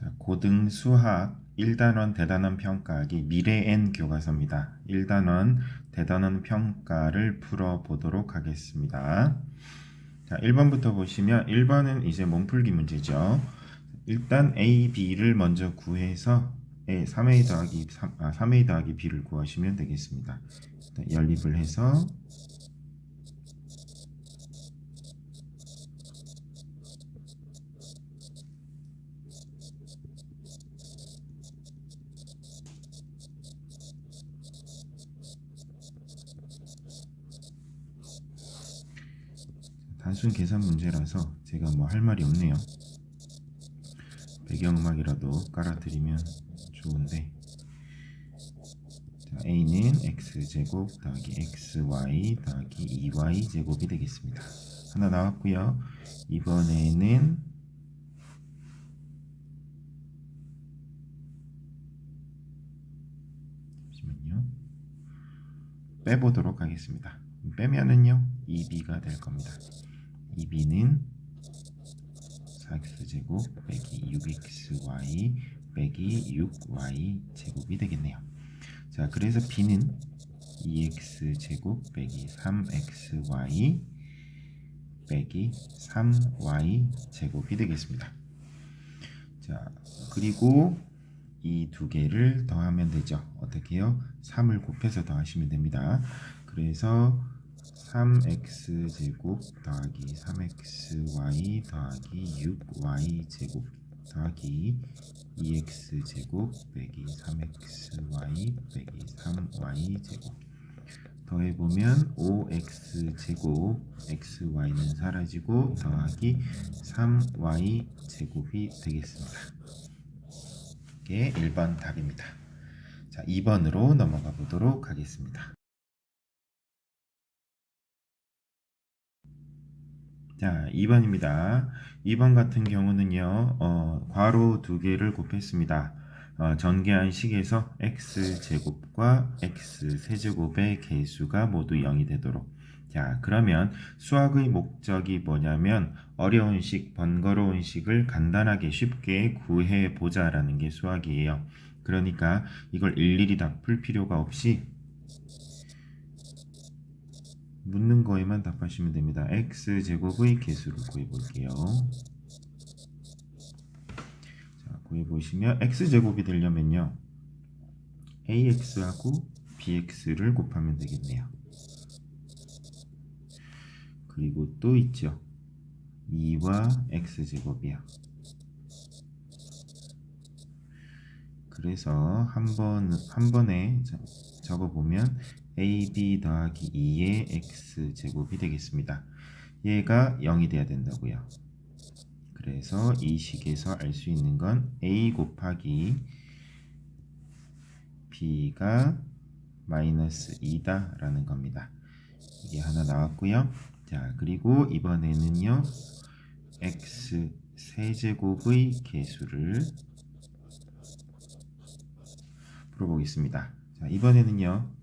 자, 고등 수학 1단원 대단원 평가하기 미래엔 교과서입니다. 1단원 대단원 평가를 풀어보도록 하겠습니다. 자, 1번부터 보시면 1번은 이제 몸풀기 문제죠. 일단 A, B를 먼저 구해서 3A 더하기 B를 구하시면 되겠습니다. 일단 연립을 해서 단순 계산 문제라서 제가 뭐 할 말이 없네요. 배경음악이라도 깔아드리면 좋은데, 자, A는 X제곱 더하기 XY 더하기 2Y 제곱이 되겠습니다. 하나 나왔고요. 이번에는 잠시만요. 빼보도록 하겠습니다. 빼면은요 2B가 될 겁니다. 2B는 4X제곱 빼기 6XY 빼기 6Y 제곱이 되겠네요. 자, 그래서 B는 2X제곱 빼기 3XY 빼기 3Y 제곱이 되겠습니다. 자, 그리고 이 두 개를 더하면 되죠. 어떻게 해요? 3을 곱해서 더하시면 됩니다. 그래서 3x제곱 더하기 3xy 더하기 6y제곱 더하기 2x제곱 빼기 3xy 빼기 3y제곱 더해보면 5x제곱 xy는 사라지고 더하기 3y제곱이 되겠습니다. 이게 1번 답입니다. 자, 2번으로 넘어가 보도록 하겠습니다. 자, 2번입니다. 2번 같은 경우는요, 괄호 두 개를 곱했습니다. 전개한 식에서 x제곱과 x세제곱의 개수가 모두 0이 되도록. 자, 그러면 수학의 목적이 뭐냐면 어려운 식, 번거로운 식을 간단하게 쉽게 구해보자라는 게 수학이에요. 그러니까 이걸 일일이 다 풀 필요가 없이 묻는 거에만 답하시면 됩니다. x제곱의 개수를 구해볼게요. 자, 구해보시면 x제곱이 되려면요, ax하고 bx를 곱하면 되겠네요. 그리고 또 있죠, 2와 x제곱이요. 그래서 한 번에 적어보면 ab 더하기 2의 x제곱이 되겠습니다. 얘가 0이 돼야 된다고요. 그래서 이 식에서 알 수 있는 건 a 곱하기 b가 마이너스 2다 라는 겁니다. 이게 하나 나왔고요. 자, 그리고 이번에는요, x 세제곱의 개수를 풀어보겠습니다. 자, 이번에는요,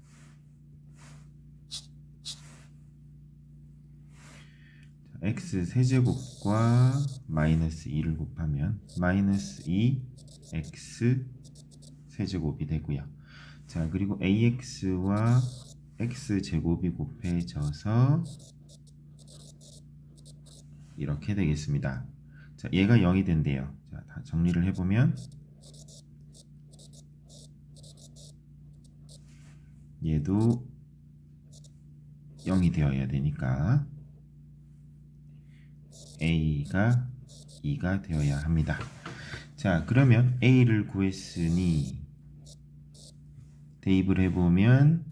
x 세제곱과 마이너스 2를 곱하면 마이너스 2 x 세제곱이 되고요. 자, 그리고 ax와 x제곱이 곱해져서 이렇게 되겠습니다. 자, 얘가 0이 된대요. 자, 다 정리를 해보면 얘도 0이 되어야 되니까 a가 2가 되어야 합니다. 자, 그러면 a를 구했으니 대입을 해보면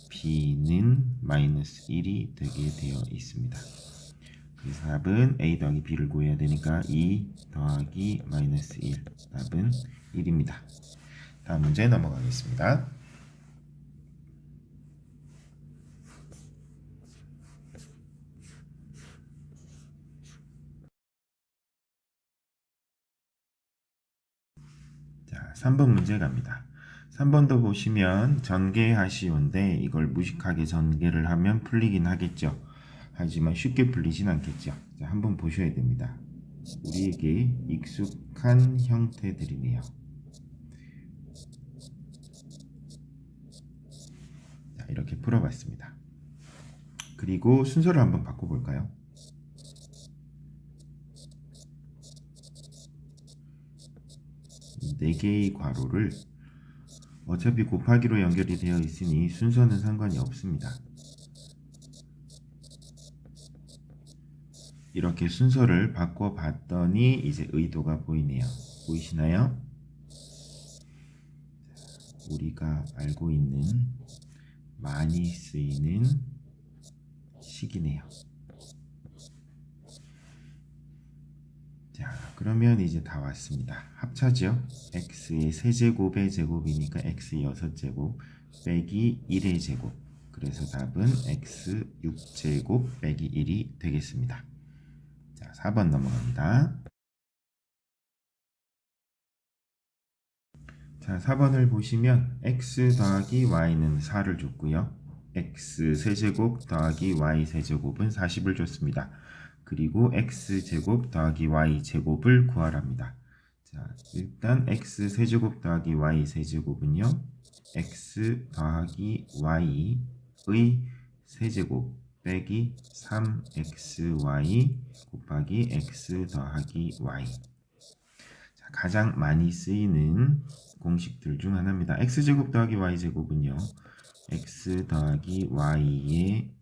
b는 마이너스 1이 되게 되어 있습니다. 그래서 답은 a 더하기 b를 구해야 되니까 2 더하기 마이너스 1, 답은 1입니다. 다음 문제 넘어가겠습니다. 자, 3번 문제 갑니다. 3번도 보시면 전개하시오인데 이걸 무식하게 전개를 하면 풀리긴 하겠죠. 하지만 쉽게 풀리진 않겠죠. 자, 한번 보셔야 됩니다. 우리에게 익숙한 형태들이네요. 자, 이렇게 풀어봤습니다. 그리고 순서를 한번 바꿔볼까요? 이 4개의 괄호를 어차피 곱하기로 연결이 되어 있으니 순서는 상관이 없습니다. 이렇게 순서를 바꿔봤더니 이제 의도가 보이네요. 보이시나요? 우리가 알고 있는 많이 쓰이는 식이네요. 자, 그러면 이제 다 왔습니다. 합차죠. x의 세제곱의 제곱이니까 x 6제곱 빼기 1의 제곱. 그래서 답은 x 6제곱 빼기 1이 되겠습니다. 자, 4번 넘어갑니다. 자, 4번을 보시면 x 더하기 y는 4를 줬고요. x 세제곱 더하기 y 세제곱은 40을 줬습니다. 그리고 x제곱 더하기 y제곱을 구하랍니다. 자, 일단 x 세제곱 더하기 y 세제곱은요. x 더하기 y의 세제곱 빼기 3xy 곱하기 x 더하기 y. 자, 가장 많이 쓰이는 공식들 중 하나입니다. x제곱 더하기 y제곱은요. x 더하기 y의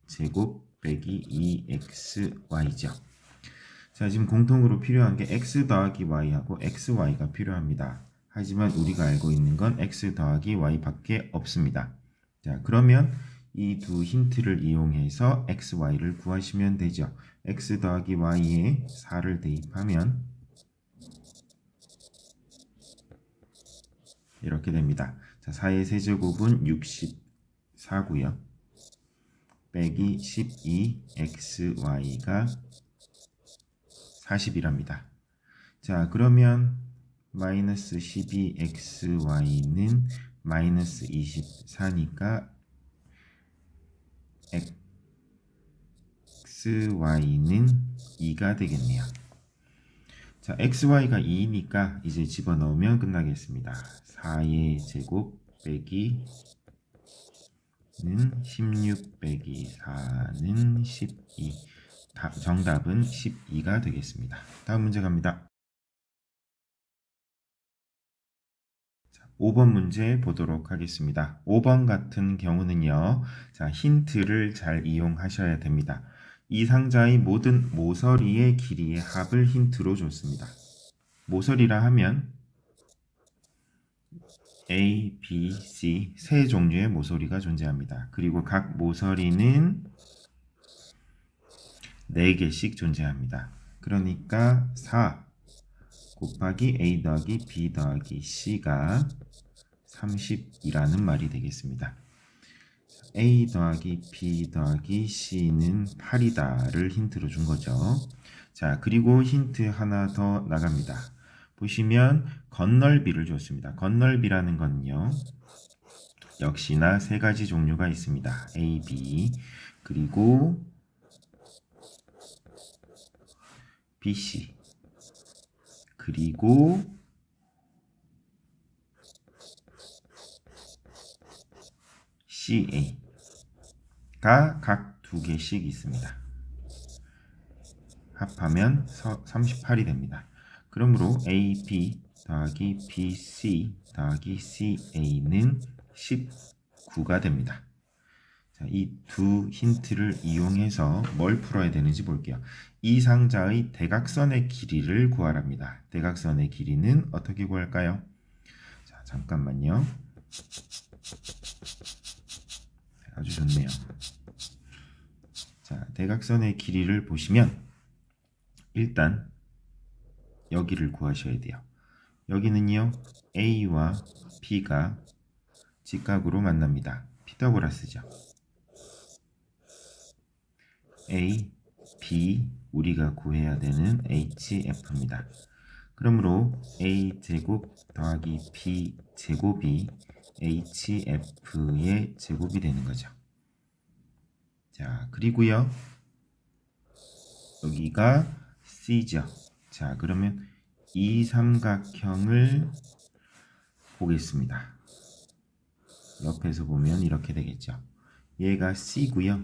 제곱 빼기 2xy죠. 자, 지금 공통으로 필요한 게 x 더하기 y하고 xy가 필요합니다. 하지만 우리가 알고 있는 건 x 더하기 y밖에 없습니다. 자, 그러면 이 두 힌트를 이용해서 xy를 구하시면 되죠. x 더하기 y에 4를 대입하면 이렇게 됩니다. 자, 4의 세제곱은 64고요. 빼기 12xy가 40이랍니다. 자, 그러면 마이너스 12xy는 마이너스 24니까 xy는 2가 되겠네요. 자, xy가 2니까 이제 집어넣으면 끝나겠습니다. 4의 제곱 빼기 는 16 빼기 4는 12. 정답은 12가 되겠습니다. 다음 문제 갑니다. 자, 5번 문제 보도록 하겠습니다. 5번 같은 경우는요. 자, 힌트를 잘 이용하셔야 됩니다. 이 상자의 모든 모서리의 길이의 합을 힌트로 줬습니다. 모서리라 하면 A, B, C 세 종류의 모서리가 존재합니다. 그리고 각 모서리는 4개씩 존재합니다. 그러니까 4 곱하기 A 더하기 B 더하기 C가 30이라는 말이 되겠습니다. A 더하기 B 더하기 C는 8이다를 힌트로 준 거죠. 자, 그리고 힌트 하나 더 나갑니다. 보시면 건널비를 줬습니다. 건널비라는 건요. 역시나 3가지 종류가 있습니다. A, B 그리고 BC 그리고 CA가 각 2개씩 있습니다. 합하면 38이 됩니다. 그러므로 AB 더하기 BC 더하기 CA는 19가 됩니다. 자, 이 두 힌트를 이용해서 뭘 풀어야 되는지 볼게요. 이 상자의 대각선의 길이를 구하랍니다. 대각선의 길이는 어떻게 구할까요? 자, 잠깐만요. 아주 좋네요. 자, 대각선의 길이를 보시면 일단 여기를 구하셔야 돼요. 여기는요. A와 B가 직각으로 만납니다. 피타고라스죠. A, B 우리가 구해야 되는 HF입니다. 그러므로 A제곱 더하기 B제곱이 HF의 제곱이 되는 거죠. 자, 그리고요. 여기가 C죠. 자, 그러면 이 삼각형을 보겠습니다. 옆에서 보면 이렇게 되겠죠. 얘가 C고요.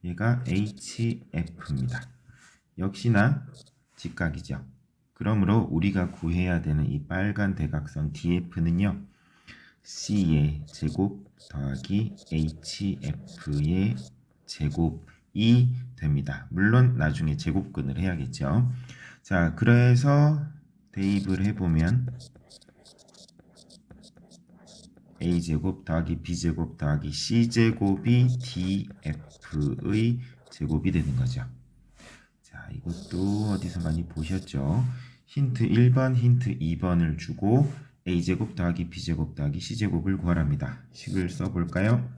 얘가 HF입니다. 역시나 직각이죠. 그러므로 우리가 구해야 되는 이 빨간 대각선 DF는요. C의 제곱 더하기 HF의 제곱이 됩니다. 물론 나중에 제곱근을 해야겠죠. 자, 그래서 대입을 해보면 A제곱 더하기 B제곱 더하기 C제곱이 DF의 제곱이 되는 거죠. 자, 이것도 어디서 많이 보셨죠? 힌트 1번, 힌트 2번을 주고 A제곱 더하기 B제곱 더하기 C제곱을 구하랍니다. 식을 써볼까요?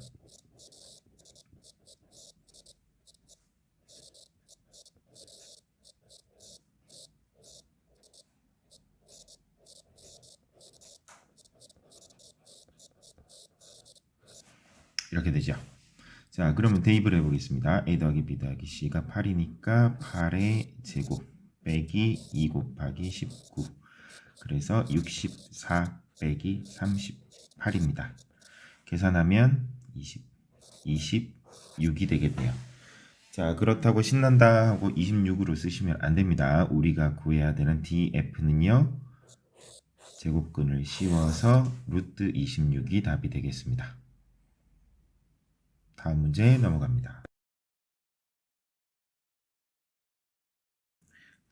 이렇게 되죠. 자, 그러면 대입을 해보겠습니다. A 더하기 B 더하기 C가 8이니까 8의 제곱 빼기 2 곱하기 19. 그래서 64 빼기 38입니다. 계산하면 26이 되겠네요. 자, 그렇다고 신난다 하고 26으로 쓰시면 안 됩니다. 우리가 구해야 되는 DF는요. 제곱근을 씌워서 루트 26이 답이 되겠습니다. 다음 문제 넘어갑니다.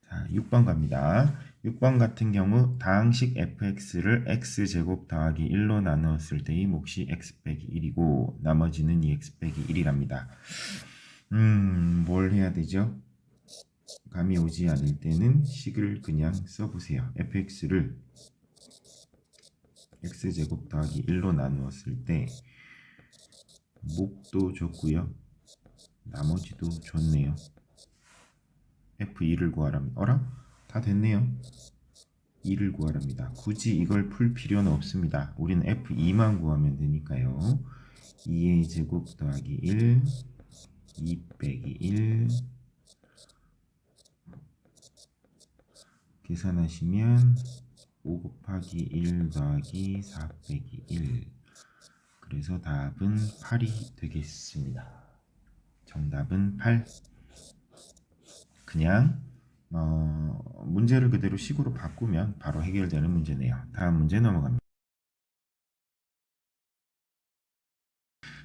자, 6번 갑니다. 6번 같은 경우 다항식 fx를 x제곱 더하기 1로 나누었을 때의 몫이 x 빼기 1이고 나머지는 2x 빼기 1이랍니다. 뭘 해야 되죠? 감이 오지 않을 때는 식을 그냥 써보세요. fx를 x제곱 더하기 1로 나누었을 때 몫도 줬고요. 나머지도 줬네요. F2를 구하랍니다. 어라? 다 됐네요. 2를 구하랍니다. 굳이 이걸 풀 필요는 없습니다. 우리는 F2만 구하면 되니까요. 2의 제곱 더하기 1, 2 빼기 1 계산하시면 5 곱하기 1 더하기 4 빼기 1 그래서 답은 8이 되겠습니다. 정답은 8. 그냥 문제를 그대로 식으로 바꾸면 바로 해결되는 문제네요. 다음 문제 넘어갑니다.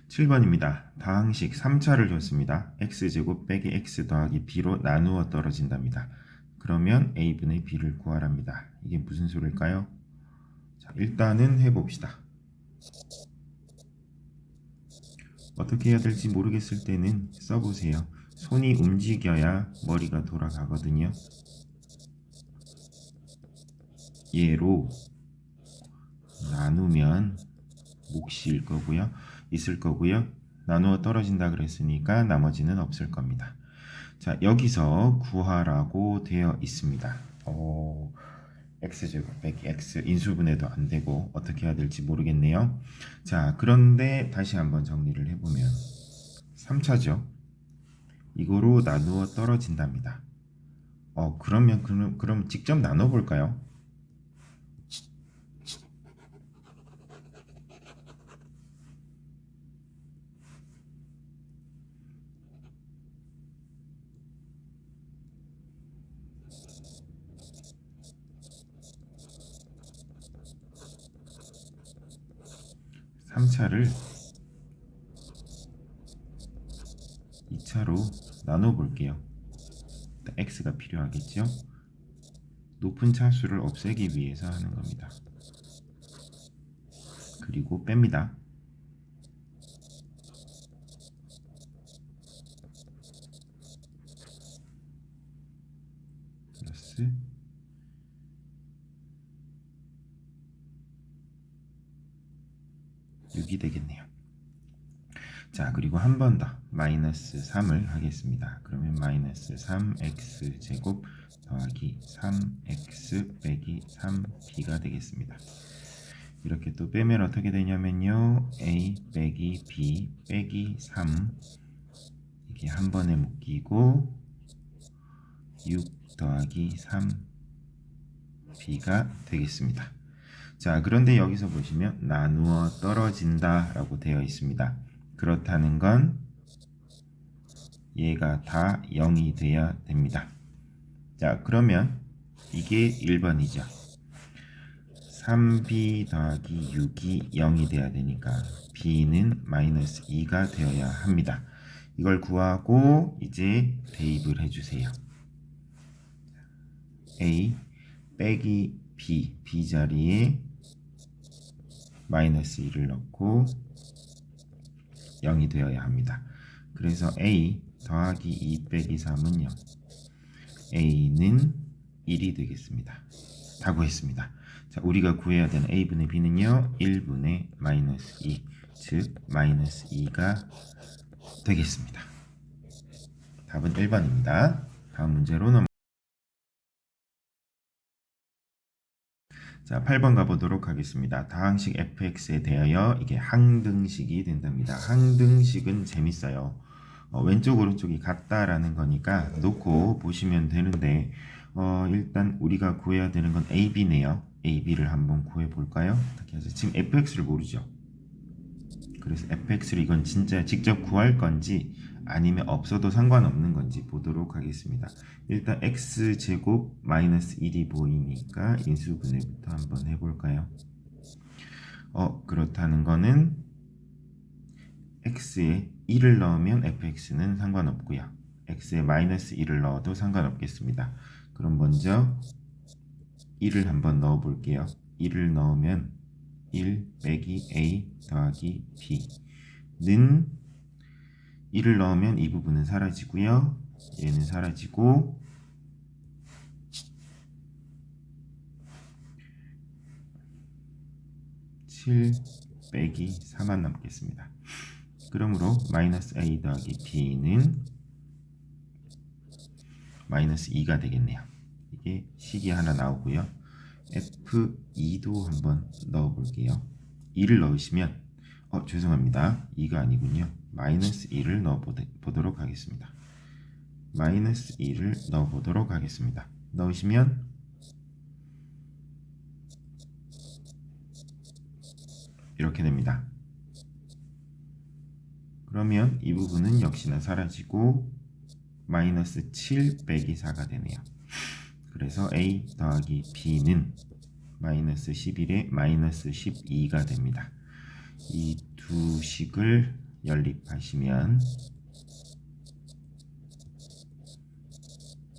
7번입니다. 다항식 3차를 줬습니다. x제곱 빼기 x 더하기 b로 나누어 떨어진답니다. 그러면 a분의 b를 구하랍니다. 이게 무슨 소리일까요? 자, 일단은 해봅시다. 어떻게 해야 될지 모르겠을 때는 써보세요. 손이 움직여야 머리가 돌아가거든요. 얘로 나누면 몫이 있을 거고요. 나누어 떨어진다 그랬으니까 나머지는 없을 겁니다. 자, 여기서 구하라고 되어 있습니다. x제곱 빼기 x 인수분해도 안 되고 어떻게 해야 될지 모르겠네요. 자, 그런데 다시 한번 정리를 해보면 3차죠. 이거로 나누어 떨어진답니다. 그럼 직접 나눠 볼까요? (3차를) 2차로 나눠 볼게요. x가 필요하겠죠? 높은 차수를 없애기 위해서 하는 겁니다. 그리고 뺍니다. 플러스 6이 되겠네요. 자, 그리고 한 번 더 마이너스 3을 하겠습니다. 그러면 마이너스 3x 제곱 더하기 3x 빼기 3b가 되겠습니다. 이렇게 또 빼면 어떻게 되냐면요. a 빼기 b 빼기 3 이게 한 번에 묶이고 6 더하기 3 b가 되겠습니다. 자, 그런데 여기서 보시면 나누어 떨어진다 라고 되어 있습니다. 그렇다는 건 얘가 다 0이 돼야 됩니다. 자, 그러면 이게 1번이죠. 3b 더하기 6이 0이 돼야 되니까 b는 마이너스 2가 되어야 합니다. 이걸 구하고 이제 대입을 해주세요. a 빼기 b 자리에 마이너스 2를 넣고 0이 되어야 합니다. 그래서 a 더하기 2 빼기 3은 0, a는 1이 되겠습니다. 다 구했습니다. 자, 우리가 구해야 되는 a분의 b는요 1분의 마이너스 2, 즉 마이너스 2가 되겠습니다. 답은 1번입니다. 다음 문제로 넘어갑니다. 자, 8번 가보도록 하겠습니다. 다항식 fx에 대하여 이게 항등식이 된답니다. 항등식은 재밌어요. 왼쪽 오른쪽이 같다라는 거니까 놓고 보시면 되는데 일단 우리가 구해야 되는 건 ab네요. ab를 한번 구해 볼까요? 지금 fx를 모르죠. 그래서 fx를 이건 진짜 직접 구할 건지 아니면 없어도 상관없는 건지 보도록 하겠습니다. 일단 x제곱 마이너스 1이 보이니까 인수분해부터 한번 해볼까요? 그렇다는 거는 x에 1을 넣으면 fx는 상관없고요. x에 마이너스 1을 넣어도 상관없겠습니다. 그럼 먼저 1을 한번 넣어 볼게요. 1을 넣으면 1 빼기 a 더하기 b는 1을 넣으면 이 부분은 사라지고요. 얘는 사라지고 7 빼기 4만 남겠습니다. 그러므로 마이너스 a 더하기 b는 마이너스 2가 되겠네요. 이게 식이 하나 나오고요. f2도 한번 넣어 볼게요. 2를 넣으시면 죄송합니다. 2가 아니군요. 마이너스 2를 넣어 보도록 하겠습니다. 마이너스 2를 넣어 보도록 하겠습니다. 넣으시면 이렇게 됩니다. 그러면 이 부분은 역시나 사라지고 마이너스 7 빼기 4가 되네요. 그래서 a 더하기 b는 마이너스 11에 마이너스 12가 됩니다. 이 두 식을 연립하시면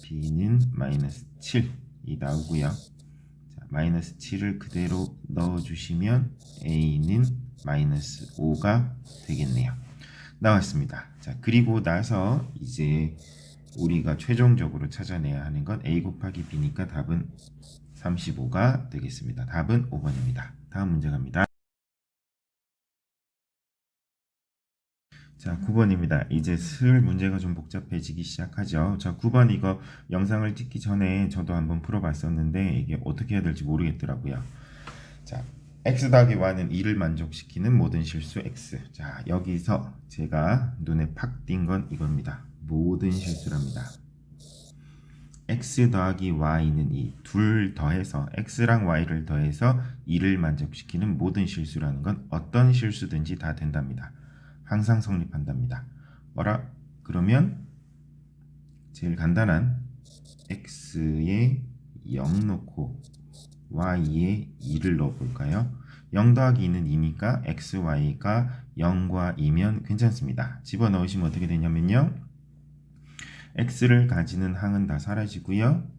b는 마이너스 7이 나오고요. 자, 마이너스 7을 그대로 넣어주시면 a는 마이너스 5가 되겠네요. 나왔습니다. 자, 그리고 나서 이제 우리가 최종적으로 찾아내야 하는 건 a 곱하기 b니까 답은 35가 되겠습니다. 답은 5번입니다. 다음 문제 갑니다. 자, 9번입니다. 이제 슬 문제가 좀 복잡해지기 시작하죠. 자, 9번 이거 영상을 찍기 전에 저도 한번 풀어봤었는데 이게 어떻게 해야 될지 모르겠더라고요. 자, x 더하기 y는 2를 만족시키는 모든 실수 x. 자, 여기서 제가 눈에 팍 띈 건 이겁니다. 모든 실수랍니다. x 더하기 y는 2, 둘 더해서 x랑 y를 더해서 2를 만족시키는 모든 실수라는 건 어떤 실수든지 다 된답니다. 항상 성립한답니다. 뭐라? 그러면 제일 간단한 x에 0 놓고 y에 2를 넣어볼까요? 0 더하기 2는 2니까 x, y가 0과 2면 괜찮습니다. 집어넣으시면 어떻게 되냐면요. x를 가지는 항은 다 사라지고요.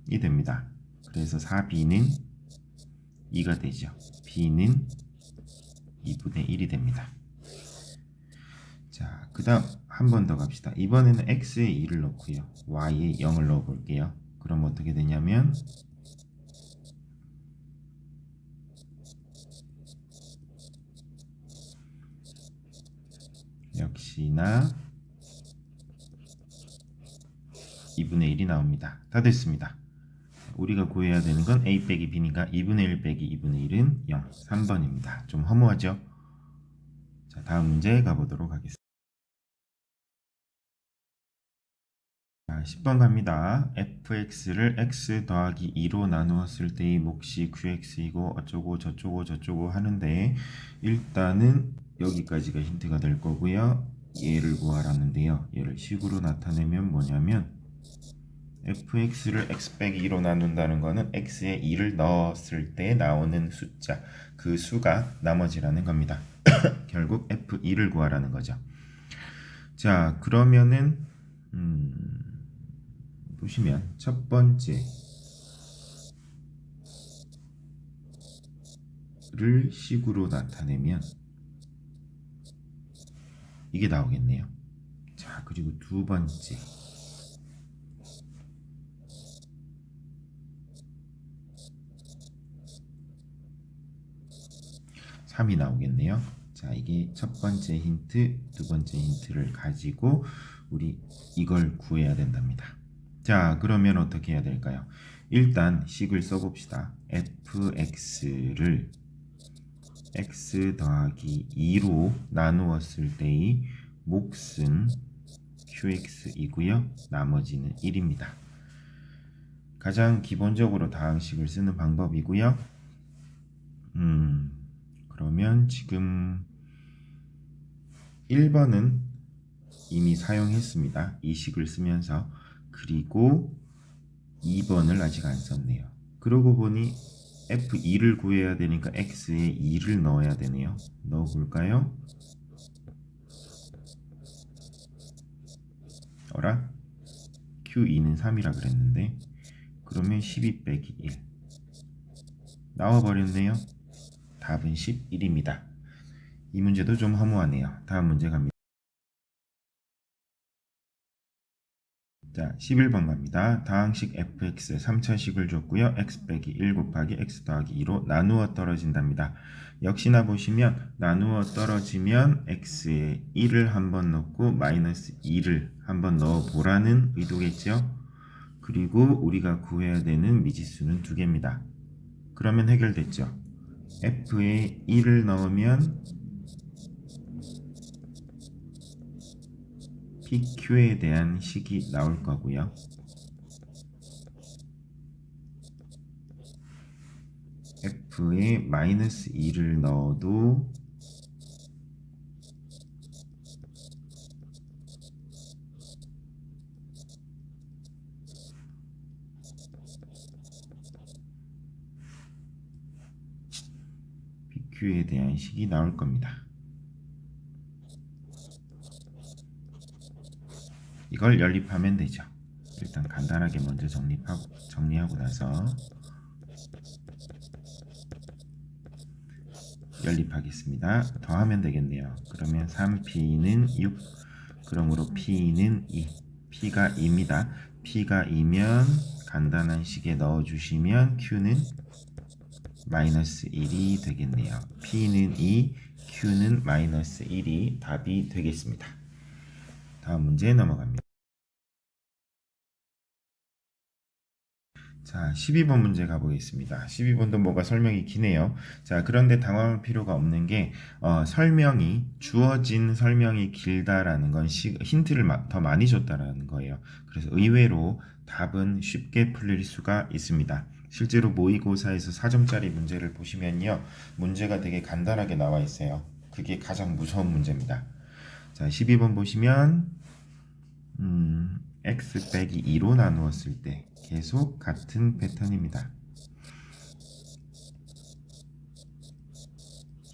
이 됩니다. 그래서 4b는 2가 되죠. b는 2분의 1이 됩니다. 자, 그 다음 한 번 더 갑시다. 이번에는 x에 2를 넣고요. y에 0을 넣어 볼게요. 그럼 어떻게 되냐면 역시나 2분의 1이 나옵니다. 다 됐습니다. 우리가 구해야 되는 건 a 빼기 b니까 2분의 1 빼기 2분의 1은 0. 3번입니다. 좀 허무하죠? 자, 다음 문제 가보도록 하겠습니다. 자, 10번 갑니다. fx를 x 더하기 2로 나누었을 때의 몫이 qx이고 어쩌고 저쩌고 저쩌고 하는데 일단은 여기까지가 힌트가 될 거고요. 얘를 구하라는데요. 얘를 식으로 나타내면 뭐냐면 fx를 x 빼기 2로 나눈다는 거는 x에 2를 넣었을 때 나오는 숫자, 그 수가 나머지라는 겁니다. 결국 f2를 구하라는 거죠. 자, 그러면은 보시면 첫 번째를 식으로 나타내면 이게 나오겠네요. 자, 그리고 두 번째 3이 나오겠네요. 자, 이게 첫 번째 힌트, 두 번째 힌트를 가지고 우리 이걸 구해야 된답니다. 자, 그러면 어떻게 해야 될까요? 일단 식을 써봅시다. fx를 x 더하기 2로 나누었을 때의 몫은 qx이고요. 나머지는 1입니다. 가장 기본적으로 다항식을 쓰는 방법이고요. 그러면 지금 1번은 이미 사용했습니다. 이 식을 쓰면서. 그리고 2번을 아직 안 썼네요. 그러고 보니 f2를 구해야 되니까 x에 2를 넣어야 되네요. 넣어볼까요? 어라? q2는 3이라 그랬는데 그러면 12 빼기 1 나와버렸네요. 답은 11입니다. 이 문제도 좀 허무하네요. 다음 문제 갑니다. 자, 11번 갑니다. 다항식 fx의 3차식을 줬고요. x 빼기 1 곱하기 x 더하기 2로 나누어 떨어진답니다. 역시나 보시면 나누어 떨어지면 x에 1을 한번 넣고 마이너스 2를 한번 넣어보라는 의도겠죠. 그리고 우리가 구해야 되는 미지수는 두 개입니다. 그러면 해결됐죠. f에 1을 넣으면 PQ에 대한 식이 나올 거고요. F에 마이너스 2를 넣어도 PQ에 대한 식이 나올 겁니다. 이걸 연립하면 되죠. 일단 간단하게 먼저 정리하고 나서 연립하겠습니다. 더하면 되겠네요. 그러면 3p는 6, 그러므로 p는 2, p가 2입니다. p가 2면 간단한 식에 넣어주시면 q는 마이너스 1이 되겠네요. p는 2, q는 마이너스 1이 답이 되겠습니다. 다음 문제 넘어갑니다. 자, 12번 문제 가보겠습니다. 12번도 뭐가 설명이 기네요. 자, 그런데 당황할 필요가 없는 게 설명이 주어진 설명이 길다라는 건 힌트를 더 많이 줬다라는 거예요. 그래서 의외로 답은 쉽게 풀릴 수가 있습니다. 실제로 모의고사에서 4점짜리 문제를 보시면요. 문제가 되게 간단하게 나와 있어요. 그게 가장 무서운 문제입니다. 자, 12번 보시면 x 빼기 2로 나누었을 때 계속 같은 패턴입니다.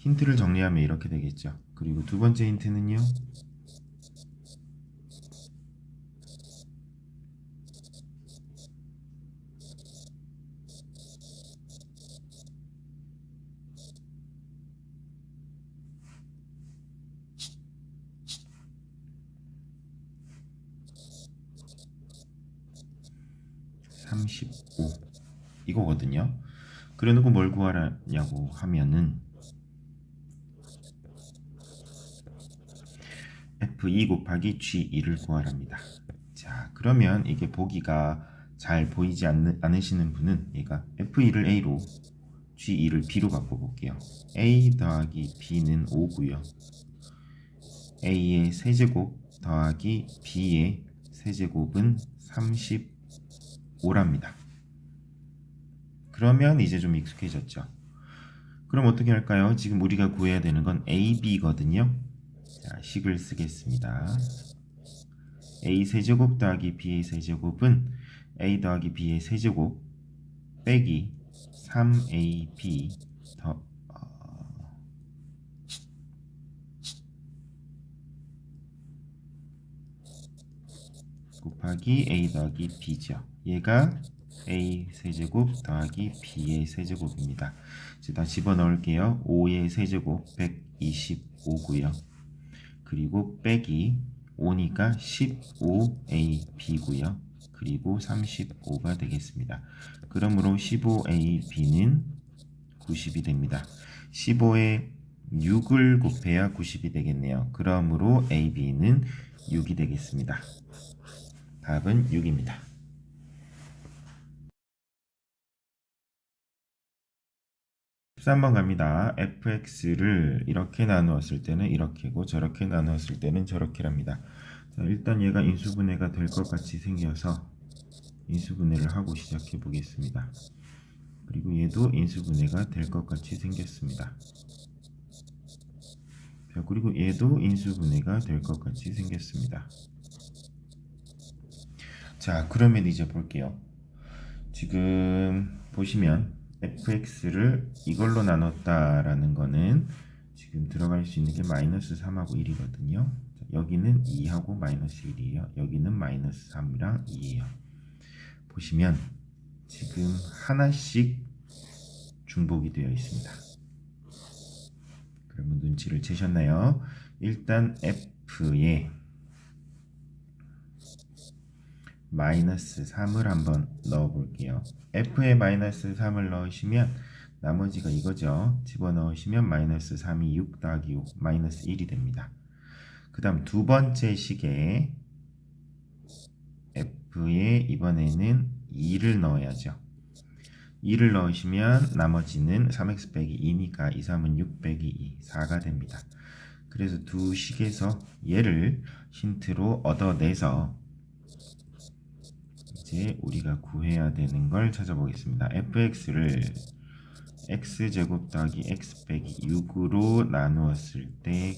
힌트를 정리하면 이렇게 되겠죠. 그리고 두 번째 힌트는요. 이거거든요. 그래놓고 뭘 구하라냐고 하면은 F2 곱하기 G2를 구하랍니다. 자, 그러면 이게 보기가 잘 보이지 않으시는 분은 얘가 F2를 A로 G2를 B로 바꿔볼게요. A 더하기 B는 5고요. A의 세제곱 더하기 B의 세제곱은 35랍니다. 그러면 이제 좀 익숙해졌죠. 그럼 어떻게 할까요? 지금 우리가 구해야 되는 건 AB거든요. 자, 식을 쓰겠습니다. A 세제곱 더하기 B의 세제곱은 A 더하기 B의 세제곱 빼기 3AB 더 곱하기 A 더하기 B죠. 얘가 A 세제곱 더하기 B의 세제곱입니다. 이제 다 집어넣을게요. 5의 세제곱 125고요. 그리고 빼기 5니까 15AB고요. 그리고 35가 되겠습니다. 그러므로 15AB는 90이 됩니다. 15에 6을 곱해야 90이 되겠네요. 그러므로 AB는 6이 되겠습니다. 답은 6입니다. 13번 갑니다. fx를 이렇게 나누었을 때는 이렇게고 저렇게 나누었을 때는 저렇게랍니다. 자, 일단 얘가 인수분해가 될 것 같이 생겨서 인수분해를 하고 시작해 보겠습니다. 그리고 얘도 인수분해가 될 것 같이 생겼습니다. 자, 그리고 얘도 인수분해가 될 것 같이 생겼습니다. 자, 그러면 이제 볼게요. 지금 보시면 fx를 이걸로 나눴다라는 거는 지금 들어갈 수 있는 게 마이너스 3하고 1이거든요. 여기는 2하고 마이너스 1이에요. 여기는 마이너스 3이랑 2예요. 보시면 지금 하나씩 중복이 되어 있습니다. 그러면 눈치를 채셨나요? 일단 f에 마이너스 3을 한번 넣어 볼게요. f에 마이너스 3을 넣으시면 나머지가 이거죠. 집어넣으시면 마이너스 3이 6 더하기 5 마이너스 1이 됩니다. 그 다음 두 번째 식에 f에 이번에는 2를 넣어야죠. 2를 넣으시면 나머지는 3x 빼기 2니까 2, 3은 6 빼기 2 4가 됩니다. 그래서 두 식에서 얘를 힌트로 얻어내서 이제 우리가 구해야 되는 걸 찾아보겠습니다. fx를 x제곱 더하기 x 빼기 6으로 나누었을 때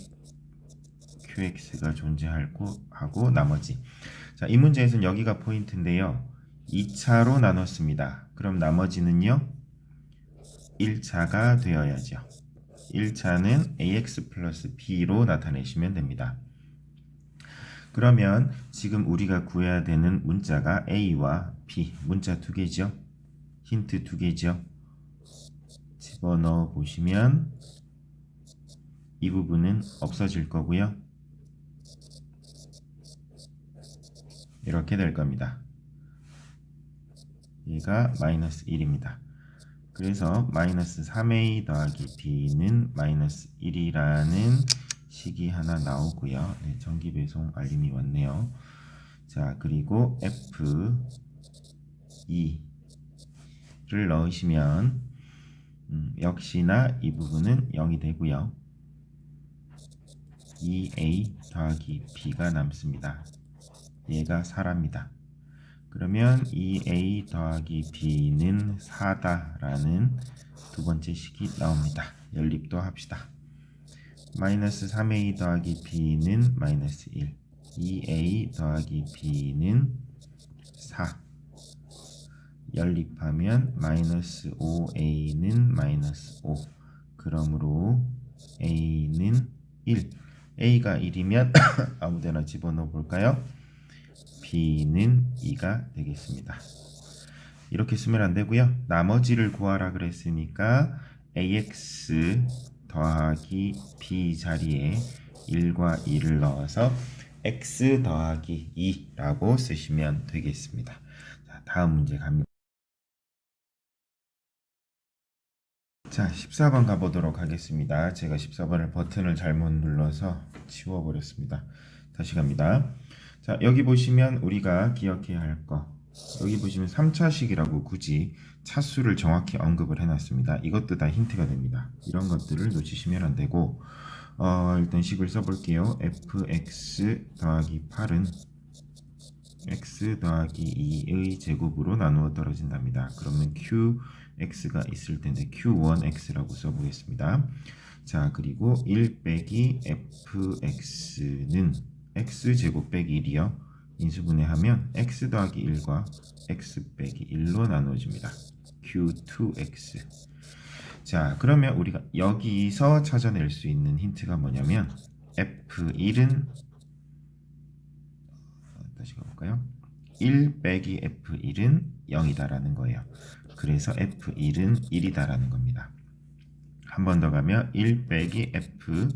qx가 존재하고 나머지. 자, 이 문제에서는 여기가 포인트인데요. 2차로 나눴습니다. 그럼 나머지는요 1차가 되어야죠. 1차는 ax 플러스 b로 나타내시면 됩니다. 그러면 지금 우리가 구해야 되는 문자가 a와 b, 문자 두 개죠. 힌트 두 개죠. 집어넣어 보시면 이 부분은 없어질 거고요. 이렇게 될 겁니다. 얘가 마이너스 1입니다. 그래서 마이너스 3a 더하기 b는 마이너스 1이라는 식이 하나 나오고요. 네, 전기배송 알림이 왔네요. 자, 그리고 f2를 넣으시면 역시나 이 부분은 0이 되고요. 2a 더하기 b가 남습니다. 얘가 4랍니다. 그러면 2a 더하기 b는 4다라는 두 번째 식이 나옵니다. 연립도 합시다. 마이너스 3a 더하기 b는 마이너스 1, 2a 더하기 b는 4, 연립하면 마이너스 5a는 마이너스 5, 그러므로 a는 1, a가 1이면 아무데나 집어넣어 볼까요? b는 2가 되겠습니다. 이렇게 쓰면 안 되고요. 나머지를 구하라 그랬으니까 ax 더하기 b 자리에 1과 2를 넣어서 x 더하기 2라고 쓰시면 되겠습니다. 자, 다음 문제 갑니다. 자, 14번 가보도록 하겠습니다. 제가 14번을 버튼을 잘못 눌러서 지워버렸습니다. 다시 갑니다. 자, 여기 보시면 우리가 기억해야 할 거, 여기 보시면 3차식이라고 굳이 차수를 정확히 언급을 해놨습니다. 이것도 다 힌트가 됩니다. 이런 것들을 놓치시면 안 되고, 일단 식을 써볼게요. fx 더하기 8은 x 더하기 2의 제곱으로 나누어 떨어진답니다. 그러면 qx가 있을 텐데 q1x라고 써보겠습니다. 자, 그리고 1 빼기 fx는 x제곱 빼기 1이요. 인수분해하면 x 더하기 1과 x 빼기 1로 나누어집니다. q2x. 자, 그러면 우리가 여기서 찾아낼 수 있는 힌트가 뭐냐면 f1은 다시 가볼까요? 1 빼기 f1은 0이다라는 거예요. 그래서 f1은 1이다라는 겁니다. 한 번 더 가면 1 빼기 f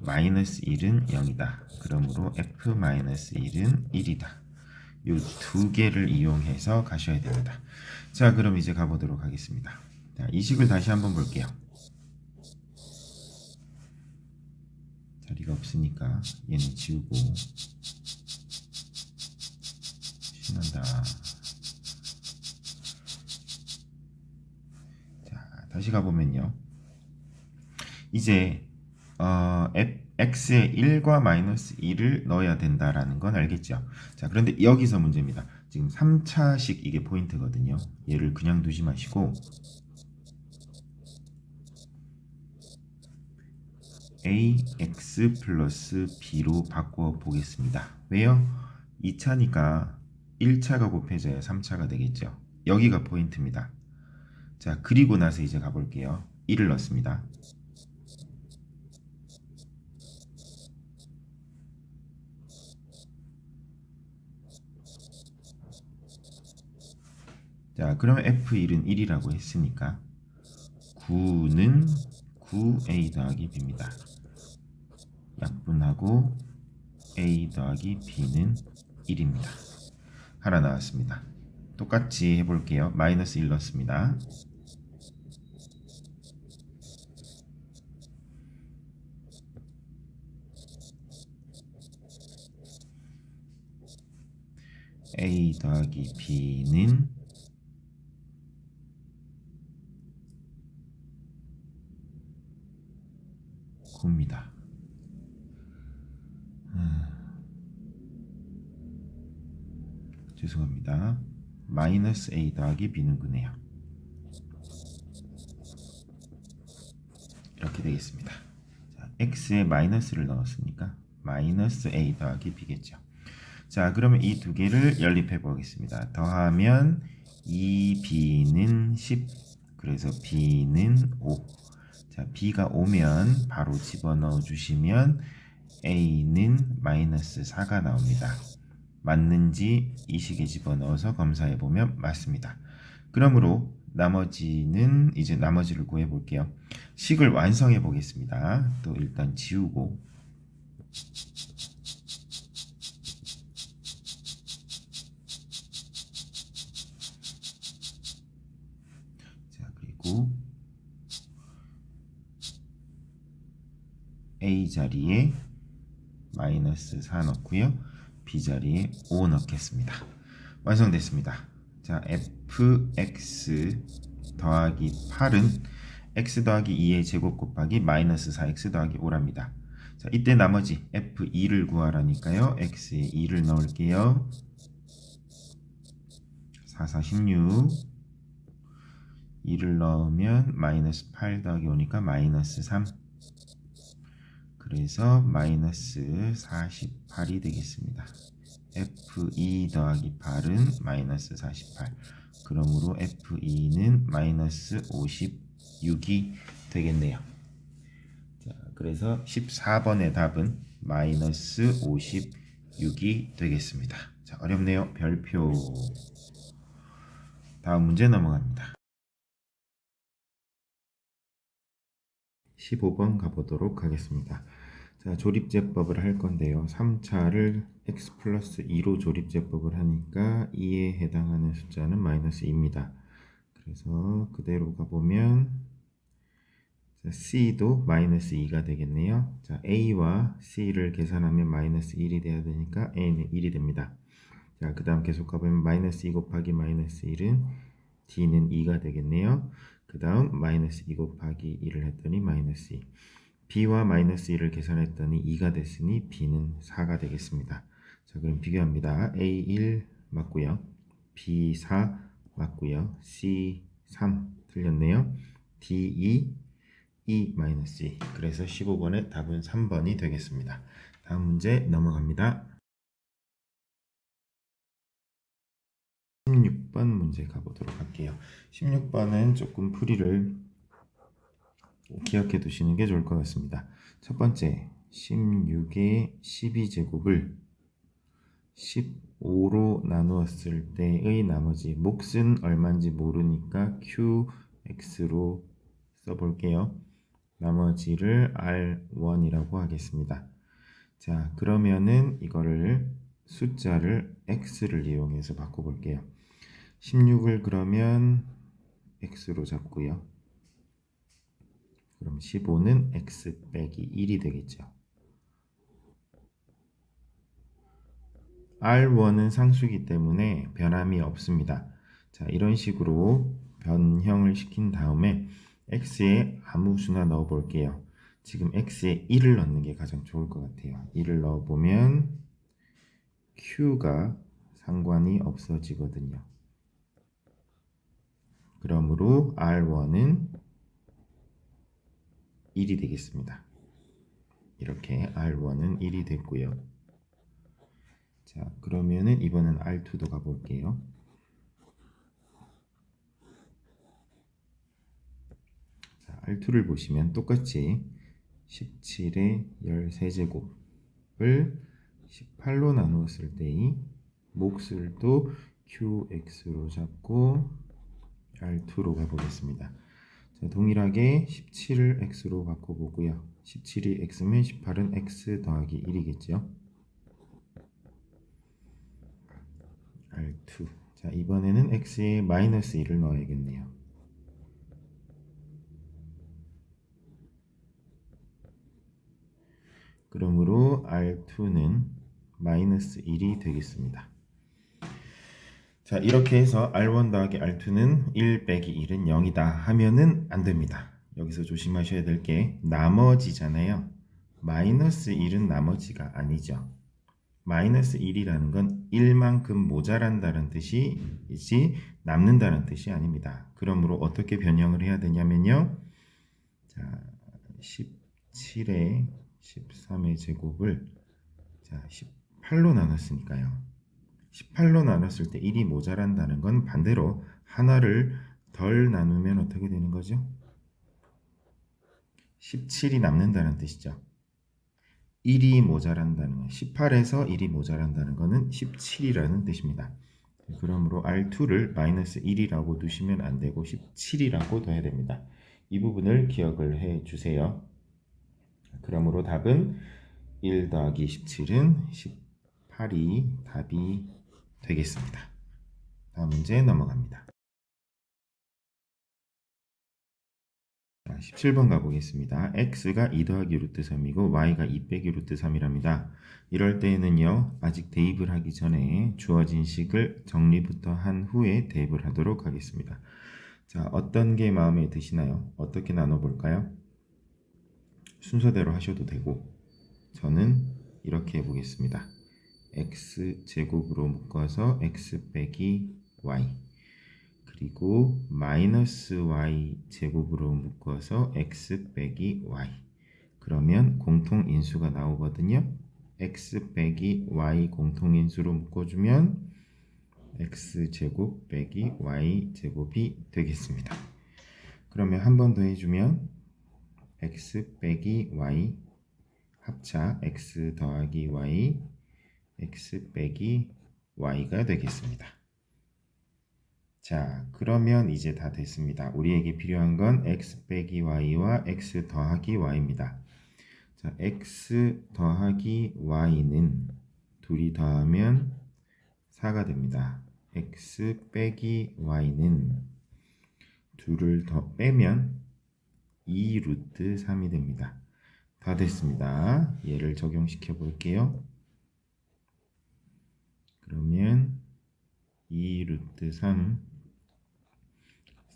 마이너스 1은 0이다. 그러므로 f 마이너스 1은 1이다. 이 두 개를 이용해서 가셔야 됩니다. 자, 그럼 이제 가보도록 하겠습니다. 자, 이 식을 다시 한번 볼게요. 자리가 없으니까 얘는 지우고 신난다. 자, 다시 가보면요. 이제 x에 1과 마이너스 1을 넣어야 된다라는 건 알겠죠? 자, 그런데 여기서 문제입니다. 지금 3차식 이게 포인트거든요. 얘를 그냥 두지 마시고 ax 플러스 b로 바꿔 보겠습니다. 왜요? 2차니까 1차가 곱해져야 3차가 되겠죠. 여기가 포인트입니다. 자, 그리고 나서 이제 가볼게요. 1을 넣습니다. 자, 그러면 f1은 1이라고 했으니까 9는 9a 더하기 b입니다. 약분하고 a 더하기 b는 1입니다. 하나 나왔습니다. 똑같이 해볼게요. 마이너스 1 넣습니다. a 더하기 b는 9입니다. 죄송합니다. 마이너스 a 더하기 b는 9네요. 이렇게 되겠습니다. 자, x에 마이너스를 넣었으니까 마이너스 a 더하기 b겠죠. 자, 그러면 이 두 개를 연립해 보겠습니다. 더하면 2b는 10, 그래서 b는 5. 자, b가 오면 바로 집어넣어 주시면 a는 마이너스 4가 나옵니다. 맞는지 이 식에 집어넣어서 검사해 보면 맞습니다. 그러므로 나머지는 이제 나머지를 구해 볼게요. 식을 완성해 보겠습니다. 또 일단 지우고 자, 그리고 a 자리에 마이너스 4 넣고요. b 자리에 5 넣겠습니다. 완성됐습니다. 자, fx 더하기 8은 x 더하기 2의 제곱 곱하기 마이너스 4x 더하기 5랍니다. 자, 이때 나머지 f2를 구하라니까요. x에 2를 넣을게요. 4, 4, 16 2를 넣으면 마이너스 8 더하기 5니까 마이너스 3. 그래서 마이너스 48이 되겠습니다. f2 더하기 8은 마이너스 48. 그러므로 f2는 마이너스 56이 되겠네요. 자, 그래서 14번의 답은 마이너스 56이 되겠습니다. 자, 어렵네요. 별표. 다음 문제 넘어갑니다. 15번 가보도록 하겠습니다. 자, 조립제법을 할 건데요. 3차를 x 플러스 2로 조립제법을 하니까 2에 해당하는 숫자는 마이너스 2입니다. 그래서 그대로 가보면 자, c도 마이너스 2가 되겠네요. 자, a와 c를 계산하면 마이너스 1이 돼야 되니까 a는 1이 됩니다. 자, 그 다음 계속 가보면 마이너스 2 곱하기 마이너스 1은 d는 2가 되겠네요. 그 다음 마이너스 2 곱하기 1을 했더니 마이너스 2. b와 마이너스 1을 계산했더니 2가 됐으니 b는 4가 되겠습니다. 자, 그럼 비교합니다. A1 맞고요. B4 맞고요. C3 틀렸네요. D2 E-2. 그래서 15번의 답은 3번이 되겠습니다. 다음 문제 넘어갑니다. 16번 문제 가보도록 할게요. 16번은 조금 풀이를 기억해 두시는 게 좋을 것 같습니다. 첫 번째, 16의 12제곱을 15로 나누었을 때의 나머지, 몫은 얼마인지 모르니까 QX로 써볼게요. 나머지를 R1이라고 하겠습니다. 자, 그러면은 이거를 숫자를 X를 이용해서 바꿔볼게요. 16을 그러면 X로 잡고요. 그럼 15는 X 빼기 1이 되겠죠. R1은 상수이기 때문에 변함이 없습니다. 자, 이런 식으로 변형을 시킨 다음에 X에 아무 수나 넣어 볼게요. 지금 X에 1을 넣는 게 가장 좋을 것 같아요. 1을 넣어 보면 Q가 상관이 없어지거든요. 그러므로 R1은 1이 되겠습니다. 이렇게 R1은 1이 됐고요. 자, 그러면은 이번엔 R2도 가볼게요. 자, R2를 보시면 똑같이 17의 13제곱을 18로 나누었을 때의 몫을 또 QX로 잡고 R2로 가보겠습니다. 자, 동일하게 17을 X로 바꿔보고요. 17이 X면 18은 X 더하기 1이겠죠. R2. 자, 이번에는 X에 마이너스 1을 넣어야겠네요. 그러므로 R2는 마이너스 1이 되겠습니다. 자, 이렇게 해서 R1 더하기 R2는 1 빼기 1은 0이다 하면은 안 됩니다. 여기서 조심하셔야 될 게 나머지잖아요. 마이너스 1은 나머지가 아니죠. 마이너스 1이라는 건 1만큼 모자란다는 뜻이지 남는다는 뜻이 아닙니다. 그러므로 어떻게 변형을 해야 되냐면요. 자, 17에 13의 제곱을 자, 18로 나눴으니까요. 18로 나눴을 때 1이 모자란다는 건 반대로 하나를 덜 나누면 어떻게 되는 거죠? 17이 남는다는 뜻이죠. 1이 모자란다는 건 18에서 1이 모자란다는 것은 17이라는 뜻입니다. 그러므로 R2를 마이너스 1이라고 두시면 안 되고 17이라고 둬야 됩니다. 이 부분을 기억을 해 주세요. 그러므로 답은 1 더하기 17은 18이 답이 되겠습니다. 다음 문제 넘어갑니다. 17번 가보겠습니다. x가 2 더하기 루트 3이고 y가 2 빼기 루트 3이랍니다. 이럴 때에는요, 아직 대입을 하기 전에 주어진 식을 정리부터 한 후에 대입을 하도록 하겠습니다. 자, 어떤 게 마음에 드시나요? 어떻게 나눠볼까요? 순서대로 하셔도 되고, 저는 이렇게 해보겠습니다. x제곱으로 묶어서 x 빼기 y, 그리고 마이너스 y 제곱으로 묶어서 x 빼기 y. 그러면 공통인수가 나오거든요. x 빼기 y 공통인수로 묶어주면 x 제곱 빼기 y 제곱이 되겠습니다. 그러면 한 번 더 해주면 x 빼기 y 합차 x 더하기 y x 빼기 y가 되겠습니다. 자, 그러면 이제 다 됐습니다. 우리에게 필요한 건 x 빼기 y와 x 더하기 y입니다. 자, x 더하기 y는 둘이 더하면 4가 됩니다. x 빼기 y는 둘을 더 빼면 2 루트 3이 됩니다. 다 됐습니다. 얘를 적용시켜 볼게요. 그러면 2 루트 3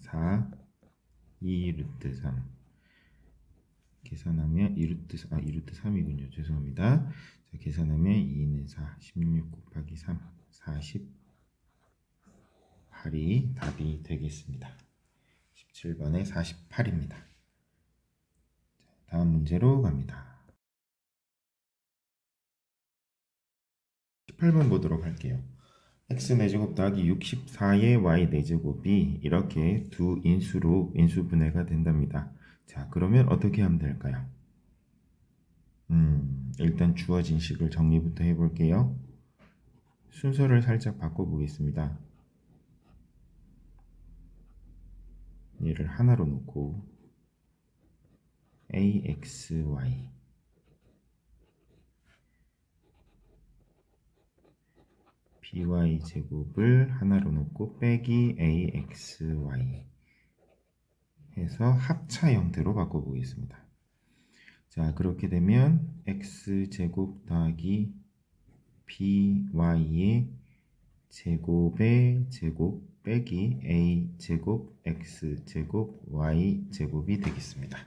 4 2 루트 3 계산하면 2루트 3이군요. 죄송합니다. 자, 계산하면 2는 4, 16 곱하기 3, 48이 답이 되겠습니다. 17번에 48입니다. 다음 문제로 갑니다. 18번 보도록 할게요. x 4제곱 더하기 64의 y 4제곱이 이렇게 두 인수로 인수분해가 된답니다. 자, 그러면 어떻게 하면 될까요? 일단 주어진 식을 정리부터 해볼게요. 순서를 살짝 바꿔보겠습니다. 얘를 하나로 놓고 axy by 제곱을 하나로 놓고 빼기 axy 해서 합차 형태로 바꿔보겠습니다. 자, 그렇게 되면 x제곱 더하기 by의 제곱의 제곱 빼기 a제곱 x제곱 y제곱이 되겠습니다.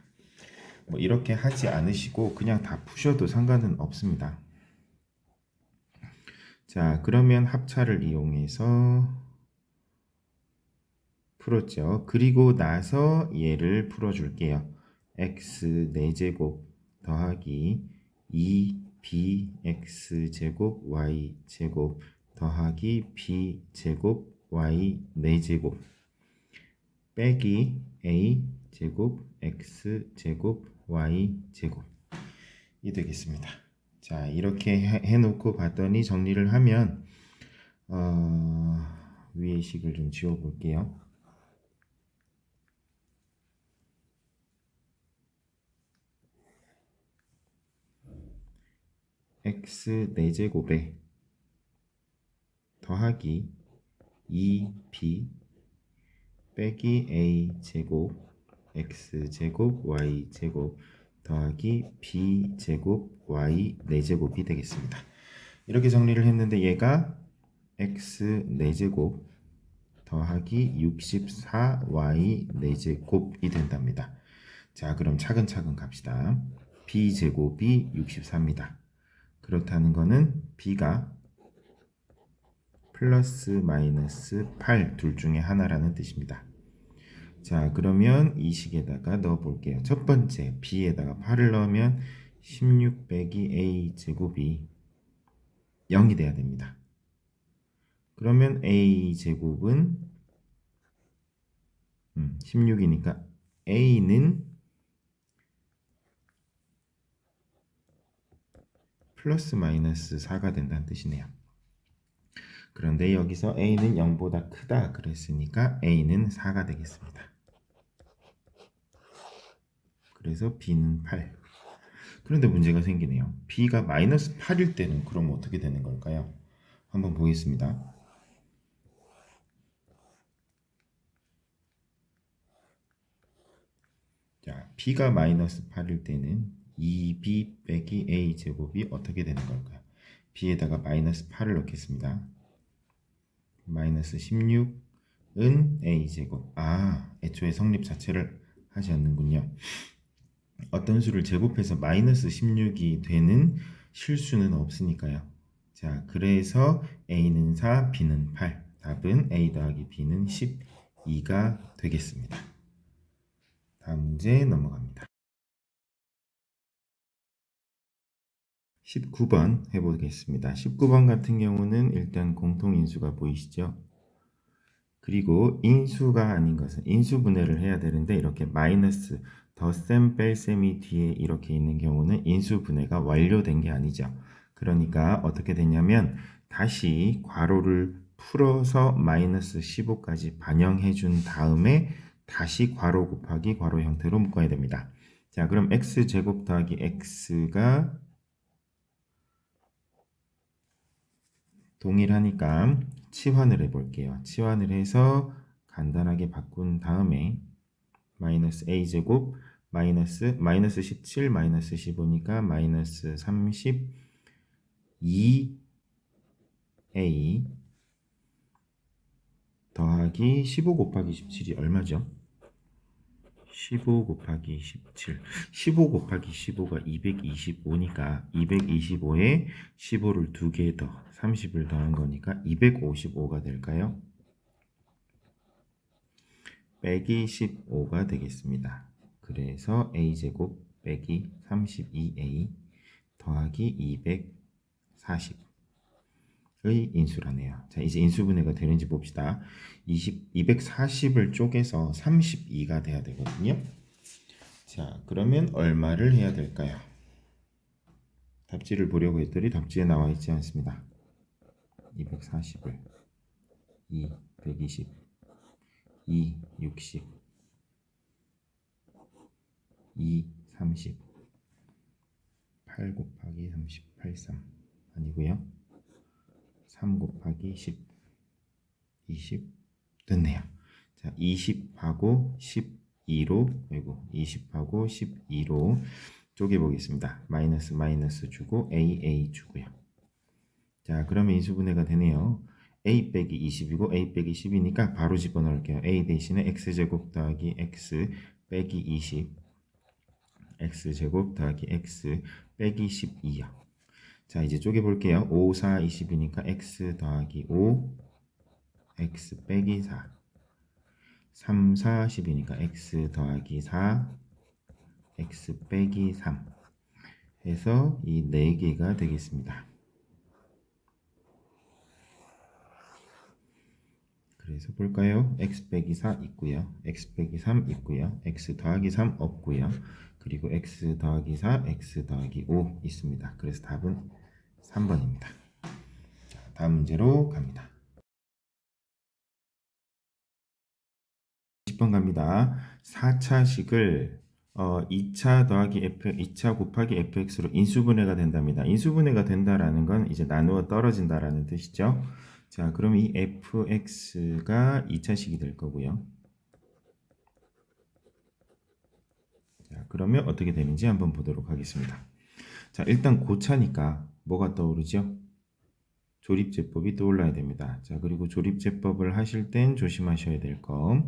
뭐 이렇게 하지 않으시고 그냥 다 푸셔도 상관은 없습니다. 자, 그러면 합차를 이용해서 풀었죠. 그리고 나서 얘를 풀어줄게요. x 4제곱 더하기 2bx제곱 y제곱 더하기 b제곱 y 4제곱 빼기 a제곱 x제곱 y제곱이 되겠습니다. 자, 이렇게 해놓고 봤더니 정리를 하면 위의 식을 좀 지워볼게요. x 4제곱에 더하기 2b 빼기 a제곱 x제곱 y제곱 더하기 b제곱 y 4제곱이 되겠습니다. 이렇게 정리를 했는데 얘가 x 4제곱 더하기 64y 4제곱이 된답니다. 자, 그럼 차근차근 갑시다. b제곱이 64입니다. 그렇다는 거는 b가 플러스 마이너스 8 둘 중에 하나라는 뜻입니다. 자, 그러면 이 식에다가 넣어 볼게요. 첫 번째 b에다가 8을 넣으면 16 빼기 a 제곱이 0이 돼야 됩니다. 그러면 a 제곱은 16이니까 a는 플러스 마이너스 4가 된다는 뜻이네요. 그런데 여기서 a는 0보다 크다 그랬으니까 a는 4가 되겠습니다. 그래서 b는 8. 그런데 문제가 생기네요. b가 마이너스 8일 때는 그럼 어떻게 되는 걸까요? 한번 보겠습니다. 자, b가 마이너스 8일 때는 2b 빼기 a 제곱이 어떻게 되는 걸까요? b에다가 마이너스 8을 넣겠습니다. 마이너스 16은 a 제곱. 애초에 성립 자체를 하지 않는군요. 어떤 수를 제곱해서 마이너스 16이 되는 실수는 없으니까요. 자, 그래서 a는 4, b는 8. 답은 a 더하기 b는 12가 되겠습니다. 다음 문제 넘어갑니다. 19번 해보겠습니다. 19번 같은 경우는 일단 공통인수가 보이시죠? 그리고 인수가 아닌 것은 인수분해를 해야 되는데 이렇게 마이너스 덧셈 뺄셈이 뒤에 이렇게 있는 경우는 인수분해가 완료된 게 아니죠. 그러니까 어떻게 되냐면 다시 괄호를 풀어서 마이너스 15까지 반영해 준 다음에 다시 괄호 곱하기 괄호 형태로 묶어야 됩니다. 자, 그럼 x제곱 더하기 x가 동일하니까 치환을 해볼게요. 치환을 해서 간단하게 바꾼 다음에 마이너스 a제곱 마이너스 17 마이너스 15니까 마이너스 32a 더하기 15 곱하기 17이 얼마죠? 15 곱하기 17. 15 곱하기 15가 225니까 225에 15를 2개 더 30을 더한 거니까 255가 될까요? 빼기 15가 되겠습니다. 그래서 a제곱 빼기 32a 더하기 240의 인수라네요. 자, 이제 인수분해가 되는지 봅시다. 240을 쪼개서 32가 돼야 되거든요. 자, 그러면 얼마를 해야 될까요? 답지를 보려고 했더니 답지에 나와 있지 않습니다. 240을 2, 120, 2, 60, 2, 30, 8 곱하기 30, 83 아니고요. 3 곱하기 10, 20 됐네요. 자, 20하고 12로 그리고 20하고 12로 쪼개보겠습니다. 마이너스 마이너스 주고 a 주고요. 자, 그러면 인수분해가 되네요. a 빼기 20이고 a 빼기 10이니까 바로 집어넣을게요. a 대신에 x제곱 더하기 x 빼기 20 x제곱 더하기 x 빼기 12요. 자, 이제 쪼개볼게요. 5, 4, 20이니까 x 더하기 5 x 빼기 4 3, 4, 10이니까 x 더하기 4 x 빼기 3 해서 이 4개가 되겠습니다. 그래서 볼까요? x 빼기 4 있고요. x 빼기 3 있고요. x 더하기 3 없고요. 그리고 x 더하기 4, x 더하기 5 있습니다. 그래서 답은 3번입니다. 자, 다음 문제로 갑니다. 10번 갑니다. 4차식을 2차 더하기 f, 2차 곱하기 fx로 인수분해가 된답니다. 인수분해가 된다라는 건 이제 나누어 떨어진다라는 뜻이죠. 자, 그럼 이 fx가 2차식이 될 거고요. 자, 그러면 어떻게 되는지 한번 보도록 하겠습니다. 자, 일단 고차니까 뭐가 떠오르죠? 조립제법이 떠올라야 됩니다. 자, 그리고 조립제법을 하실 땐 조심하셔야 될 거.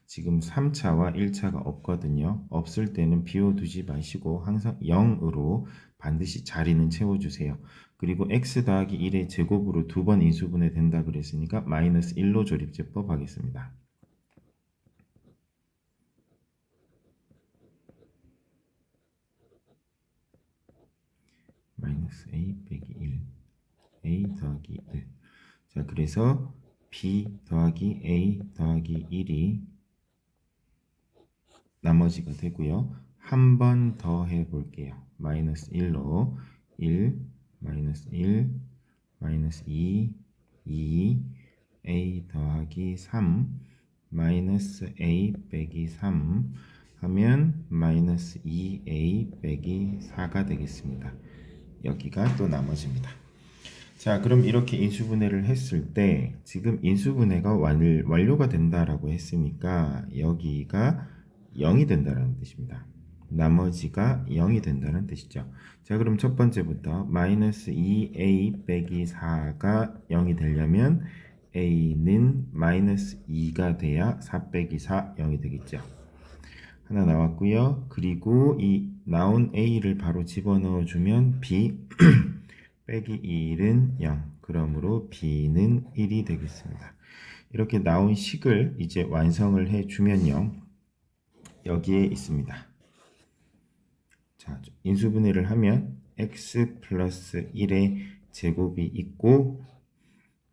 지금 3차와 1차가 없거든요. 없을 때는 비워두지 마시고 항상 0으로 반드시 자리는 채워주세요. 그리고 x 더하기 1의 제곱으로 2번 인수분해 된다 그랬으니까 마이너스 1로 조립제법 하겠습니다. 마이너스 a 빼기 1 a 더하기 1. 자, 그래서 b 더하기 a 더하기 1이 나머지가 되고요. 한 번 더 해볼게요. 마이너스 1로 1, 마이너스 1, 마이너스 2, 2, a 더하기 3, 마이너스 a 빼기 3 하면 마이너스 2a 빼기 4가 되겠습니다. 여기가 또 나머지입니다. 자, 그럼 이렇게 인수분해를 했을 때 지금 인수분해가 완료가 된다라고 했으니까 여기가 0이 된다는 뜻입니다. 나머지가 0이 된다는 뜻이죠. 자, 그럼 첫 번째부터 마이너스 2a 빼기 4가 0이 되려면 a는 마이너스 2가 돼야 4 빼기 4 0이 되겠죠. 하나 나왔고요. 그리고 이 나온 a를 바로 집어넣어 주면 b 빼기 1은 0. 그러므로 b는 1이 되겠습니다. 이렇게 나온 식을 이제 완성을 해주면요. 여기에 있습니다. 자, 인수분해를 하면 x 플러스 1의 제곱이 있고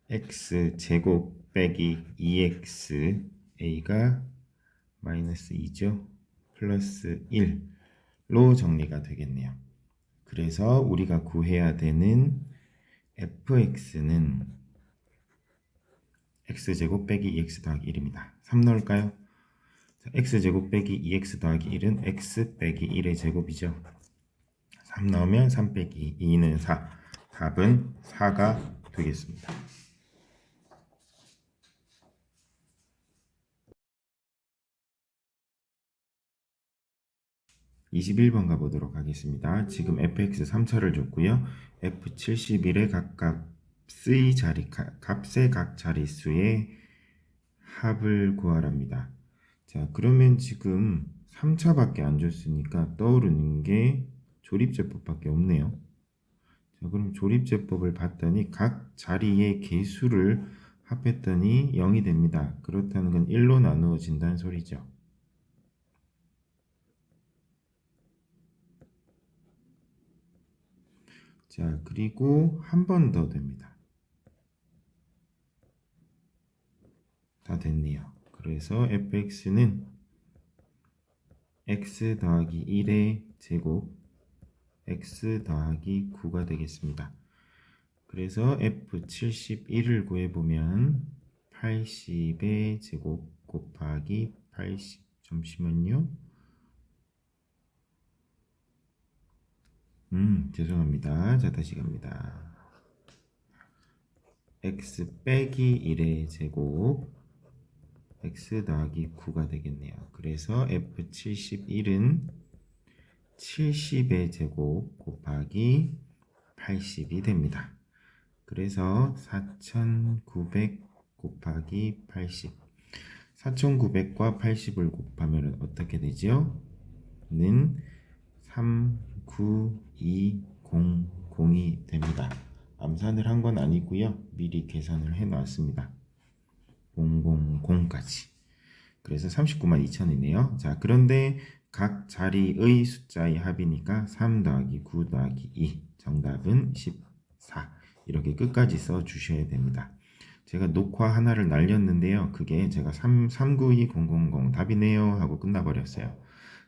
x 제곱 빼기 2x a가 마이너스 2죠. 플러스 1로 정리가 되겠네요. 그래서 우리가 구해야 되는 fx는 x제곱 빼기 2x 더하기 1입니다. 3 넣을까요? x제곱 빼기 2x 더하기 1은 x 빼기 1의 제곱이죠. 3 넣으면 3 빼기 2는 4. 답은 4가 되겠습니다. 21번 가보도록 하겠습니다. 지금 fx 3차를 줬고요. f71의 값의 각 자릿수의 합을 구하랍니다. 자, 그러면 지금 3차밖에 안 줬으니까 떠오르는 게 조립제법밖에 없네요. 자, 그럼 조립제법을 봤더니 각 자리의 개수를 합했더니 0이 됩니다. 그렇다는 건 1로 나누어진다는 소리죠. 자, 그리고 한 번 더 됩니다. 다 됐네요. 그래서 fx는 x 더하기 1의 제곱 x 더하기 9가 되겠습니다. 그래서 f71을 구해보면 80의 제곱 곱하기 80 잠시만요. 죄송합니다. 자, 다시 갑니다. x 빼기 1의 제곱 x 더하기 9가 되겠네요. 그래서 f71은 70의 제곱 곱하기 80이 됩니다. 그래서 4900 곱하기 80 4900과 80을 곱하면 어떻게 되죠? 는 39200이 됩니다. 암산을 한 건 아니고요. 미리 계산을 해 놨습니다. 000까지. 그래서 39만 2천이네요. 자, 그런데 각 자리의 숫자의 합이니까 3 더하기 9 더하기 2. 정답은 14. 이렇게 끝까지 써 주셔야 됩니다. 제가 녹화 하나를 날렸는데요. 그게 제가 392000 답이네요 하고 끝나버렸어요.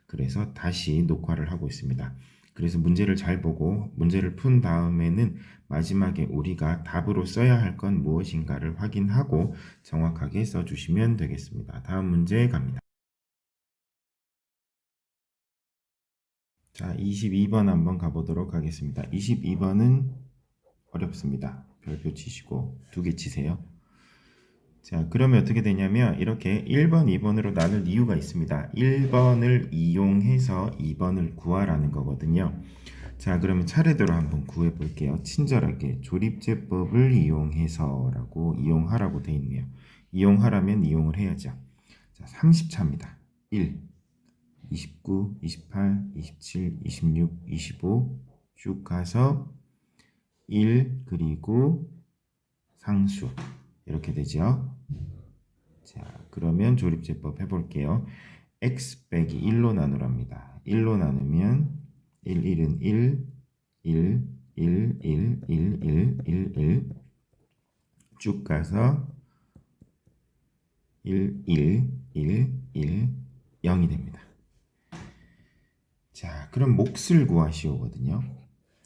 그래서 다시 녹화를 하고 있습니다. 그래서 문제를 잘 보고 문제를 푼 다음에는 마지막에 우리가 답으로 써야 할 건 무엇인가를 확인하고 정확하게 써주시면 되겠습니다. 다음 문제 갑니다. 자, 22번 한번 가보도록 하겠습니다. 22번은 어렵습니다. 별표 치시고 2개 치세요. 자, 그러면 어떻게 되냐면 이렇게 1번, 2번으로 나눌 이유가 있습니다. 1번을 이용해서 2번을 구하라는 거거든요. 자, 그러면 차례대로 한번 구해 볼게요. 친절하게 조립제법을 이용해서 라고 이용하라고 되어 있네요. 이용하라면 이용을 해야죠. 자, 30차입니다. 1, 29, 28, 27, 26, 25 쭉 가서 1 그리고 상수 이렇게 되죠. 자, 그러면 조립제법 해볼게요. x 빼기 1로 나누랍니다. 1로 나누면 1, 1은 1, 1, 1, 1, 1, 1, 1, 1 쭉 가서 1, 1, 1, 1, 0이 됩니다. 자, 그럼 몫을 구하시오거든요.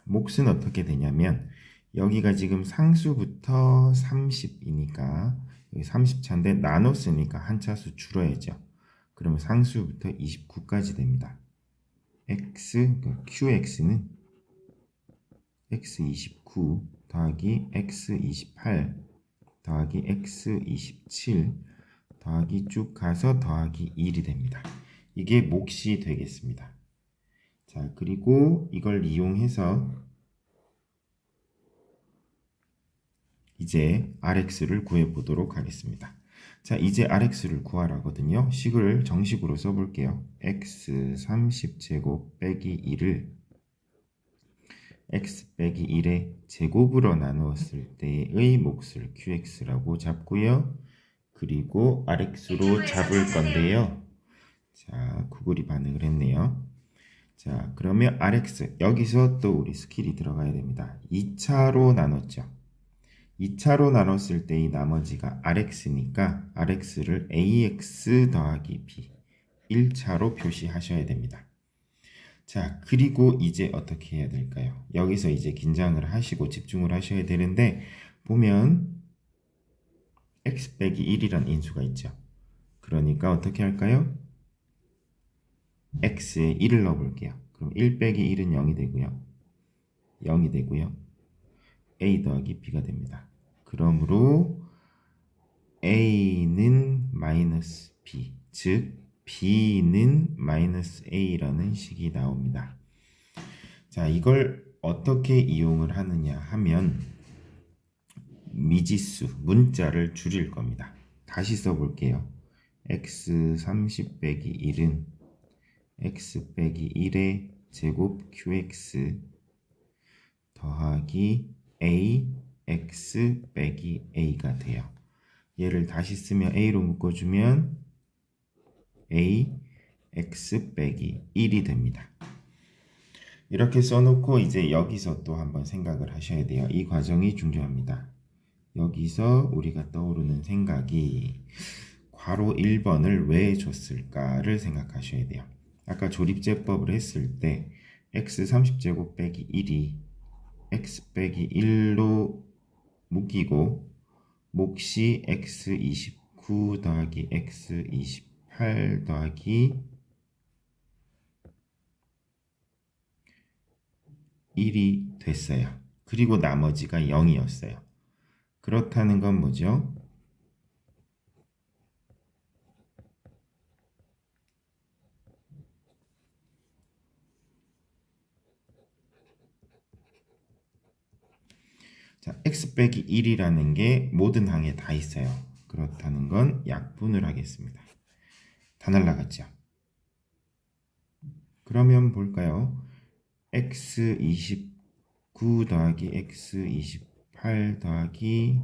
몫은 어떻게 되냐면 여기가 지금 상수부터 30이니까 여기 30차인데 나눴으니까 한 차수 줄어야죠. 그러면 상수부터 29까지 됩니다. qx는 x29 더하기 x28 더하기 x27 더하기 쭉 가서 더하기 1이 됩니다. 이게 몫이 되겠습니다. 자, 그리고 이걸 이용해서 이제 rx를 구해 보도록 하겠습니다. 자, 이제 rx를 구하라거든요. 식을 정식으로 써볼게요. x 30제곱 빼기 1을 x 빼기 1의 제곱으로 나누었을 때의 몫을 qx라고 잡고요. 그리고 rx로 잡을 건데요. 자, 구글이 반응을 했네요. 자, 그러면 rx 여기서 또 우리 스킬이 들어가야 됩니다. 2차로 나눴죠. 2차로 나눴을 때의 나머지가 rx니까 rx를 ax 더하기 b 1차로 표시하셔야 됩니다. 자, 그리고 이제 어떻게 해야 될까요? 여기서 이제 긴장을 하시고 집중을 하셔야 되는데 보면 x 빼기 1이란 인수가 있죠. 그러니까 어떻게 할까요? x에 1을 넣어볼게요. 그럼 1 빼기 1은 0이 되고요. 0이 되고요. a 더하기 b가 됩니다. 그러므로 a는 마이너스 b, 즉 b는 마이너스 a라는 식이 나옵니다. 자, 이걸 어떻게 이용을 하느냐 하면 미지수, 문자를 줄일 겁니다. 다시 써볼게요. x 30 빼기 1은 x 빼기 1의 제곱 qx 더하기 a x 빼기 a가 돼요. 얘를 다시 쓰면 a로 묶어주면 a x 빼기 1이 됩니다. 이렇게 써놓고 이제 여기서 또 한번 생각을 하셔야 돼요. 이 과정이 중요합니다. 여기서 우리가 떠오르는 생각이 괄호 1번을 왜 줬을까를 생각하셔야 돼요. 아까 조립제법을 했을 때 x 30제곱 빼기 1이 x 빼기 1로 묶이고 몫이 x 29 더하기 x 28 더하기 1이 됐어요. 그리고 나머지가 0이었어요. 그렇다는 건 뭐죠? 자, x 빼기 1이라는 게 모든 항에 다 있어요. 그렇다는 건 약분을 하겠습니다. 다 날라갔죠. 그러면 볼까요? x 29 더하기 x 28 더하기